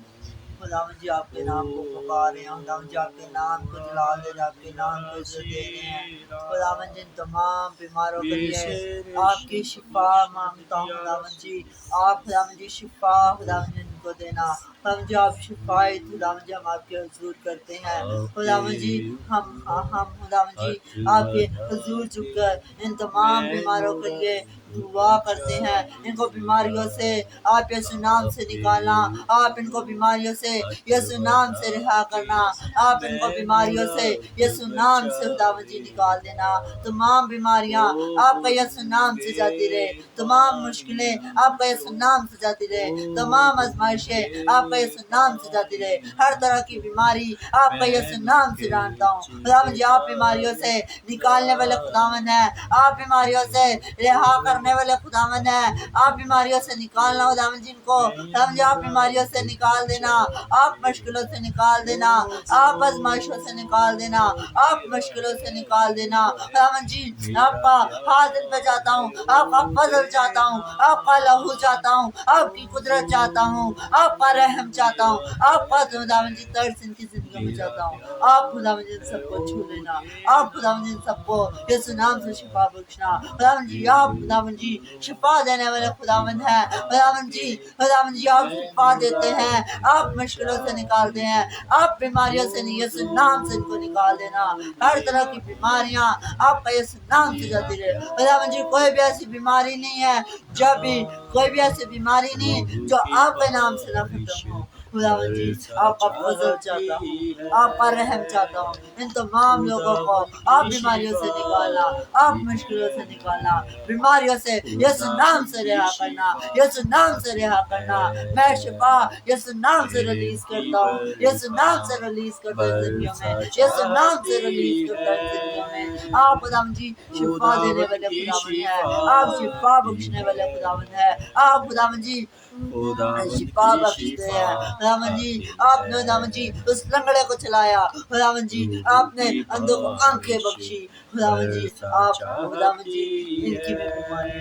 खुदावंद जी आपके नाम को पुकार रहे हैं, खुदावंद जी आपके नाम को जलाल दे रहे हैं, आपके नाम को इज्जत दे रहे हैं। खुदावंद जी तमाम बीमारों के लिए आपकी शिफा मांगता हूँ, खुदावंद जी आप खुदावंद जी शिफा खुदावंद जी इनको देना, हम जो आप शिफायत खुदावन जी हम आपके हुजूर करते हैं खुदावन जी। हम खुदावन जी आपके हुजूर झुककर इन तमाम बीमारों के लिए दुआ करते हैं। इनको बीमारियों से आप यीशु नाम से निकालना, आप इनको बीमारियों से यीशु नाम से रिहा करना, आप इनको बीमारियों से यीशु नाम से खुदावन जी निकाल देना। तमाम बीमारियां आपका यीशु नाम से जाती रहे, तमाम मुश्किलें आपका यीशु नाम से जाती रहे, तमाम आजमाइशें आपका यीशु नाम से जाती रहे। हर तरह की बीमारी आपका यीशु नाम से जानता हूँ खुदावन जी। आप बीमारियों से निकालने वाले खुदावन है, आप बीमारियों से रिहा करने वाले खुदावन है। आप बीमारियों से निकालना खुदावन जी इनको खुदावन जी, आप बीमारियों से निकाल देना, आप मुश्किलों से निकाल देना, आप आजमाइशों से निकाल देना, आप मुश्किलों से निकाल देना खुदावन जी। आपका हाथ इन पे चाहता हूँ, आपका फजल चाहता हूँ, आपका लहू चाहता हूँ, आपकी कुदरत चाहता हूँ, आपका रहम चाहता हूँ, आपका खुदावन जी तर्स इनकी जिंदगी में चाहता हूँ। आप खुदावन जी सबको छू लेना, आप खुदावन जी सबको यीशु नाम से शिफा बख्शना खुदावन जी। आप खुदावन जी शिफा देने वाले खुदावन है खुदावन जी। खुदावन जी आप शिफा देते हैं, आप मुश्किलों से निकालते हैं, आप बीमारियों से नहीं यीशु नाम से इनको निकाल देना। हर तरह की बीमारियां आपका यीशु नाम से जाती रहे खुदावन जी। कोई भी ऐसी बीमारी नहीं है, जब भी कोई भी ऐसी बीमारी नहीं जो आपके नाम से ना खत्म हो खुदावन जी। आपका फजल चाहता हूँ, आपका रहम चाहता हूँ। इन तमाम लोगों को आप बीमारियों से निकालना, आप मुश्किलों से निकालना, बीमारियों से यीशु नाम से रिहा करना, यीशु नाम से रिहा करना। मैं शिफा यीशु नाम से रिलीज करता हूँ, यीशु नाम से रिलीज करता हूँ जिंदगियों में, यीशु नाम से रिलीज करता हूँ जिंदगियों में। आप खुदावन जी शिफा देने वाले खुदावन है, आप शिफा बख्शने वाले खुदावन है, आप खुदावन जी शिफा बख्शते हैं खुदावन जी। आपने खुदावन जी उस लंगड़े को चलाया खुदावन जी, आपने अंधों को आंखें बख्शी खुदावन जी। आप खुदावन जी इनकी भी बीमारी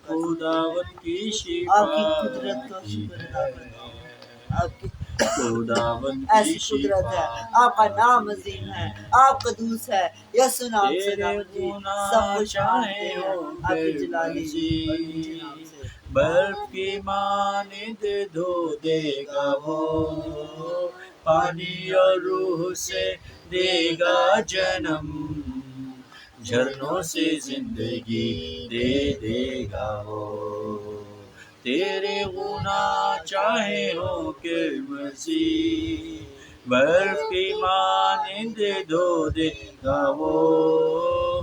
खुदावन की शिफा आपकी कुदरत का शुक्र अदा करता हूँ। आपकी खुदावन ऐसी की कुदरत है, शिफा आपका नाम अजीम है, आप कदूस है यीशु नाम से खुदावन जी सब कुछ मानते हैं आपकी जलाली और नीचे नाम से। बर्फ की मानिंद धो देगा वो, पानी और रूह से देगा जन्म, झरनों से जिंदगी दे देगा वो। तेरे गुनाह चाहे हो के मसीह, बर्फ की मानिंद धो देगा वो,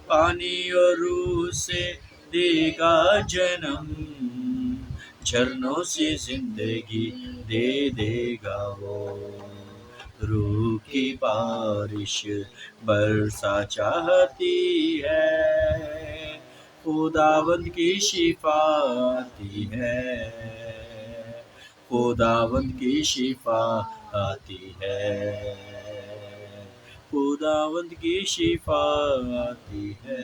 पानी और रूह से देगा जन्म, झरनों से जिंदगी दे देगा वो। रूह की बारिश बरसा चाहती है, खुदावंद की शिफा आती है, खुदावंद की शिफा आती है, खुदावंद की शिफा आती है,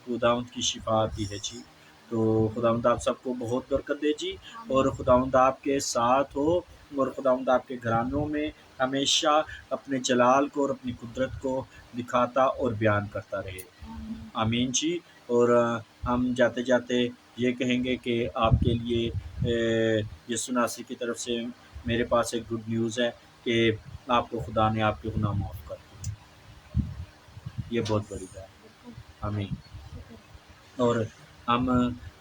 खुदावंद की शिफा आती है जी। तो खुदावंद आप सबको बहुत बरकत दे जी, और खुदावंद आपके साथ हो, और खुदावंद आपके घरानों में हमेशा अपने जलाल को और अपनी कुदरत को दिखाता और बयान करता रहे। आमीन जी। और हम जाते जाते ये कहेंगे कि आपके लिए यीशु नासी की तरफ से मेरे पास एक गुड न्यूज़ है कि आपको खुदा ने आपके गुनाह माफ़ कर दिए। ये बहुत बड़ी बात है। आमीन। और हम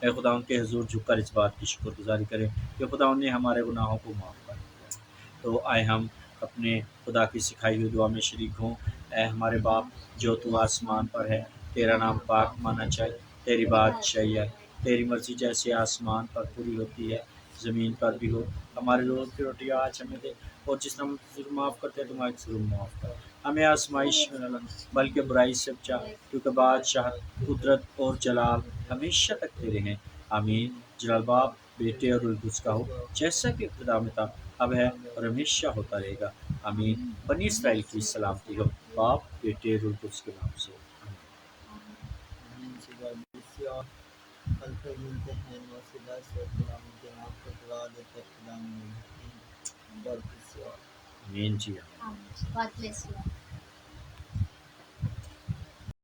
खुदा के हुजूर झुककर इस बात की शुक्रगुजारी करें कि खुदा ने हमारे गुनाहों को माफ़ कर दिया। तो आए हम अपने खुदा की सिखाई हुई दुआ में शरीक हों। ऐ हमारे बाप जो तू आसमान पर है, तेरा नाम पाक माना जाए, तेरी बादशाही है, तेरी मर्ज़ी जैसे आसमान पर पूरी होती है ज़मीन पर भी हो। हमारे रोज़ की रोटी आज हमें दे, और जिस हम जुर्म माफ़ करते हैं तुम्हारे जुर्म माफ़ कर। हमें आजमाइश में न ला, बल्कि बुराई से बचा, क्योंकि बादशाह, कुदरत और जलाल हमेशा तक तेरे हैं। आमीन। जलाल बाप, बेटे और रूह कुद्स का हो, जैसा कि इब्तिदा में था, अब है और हमेशा होता रहेगा। आमीन। बनी इस्राइल की सलामती हो, बाप, बेटे, रूह कुद्स के नाम से। कल फिर मिलते हैं मौसूदा से खुदा के नाम को दुआ देते खुदा में। आमीन जी। God bless you.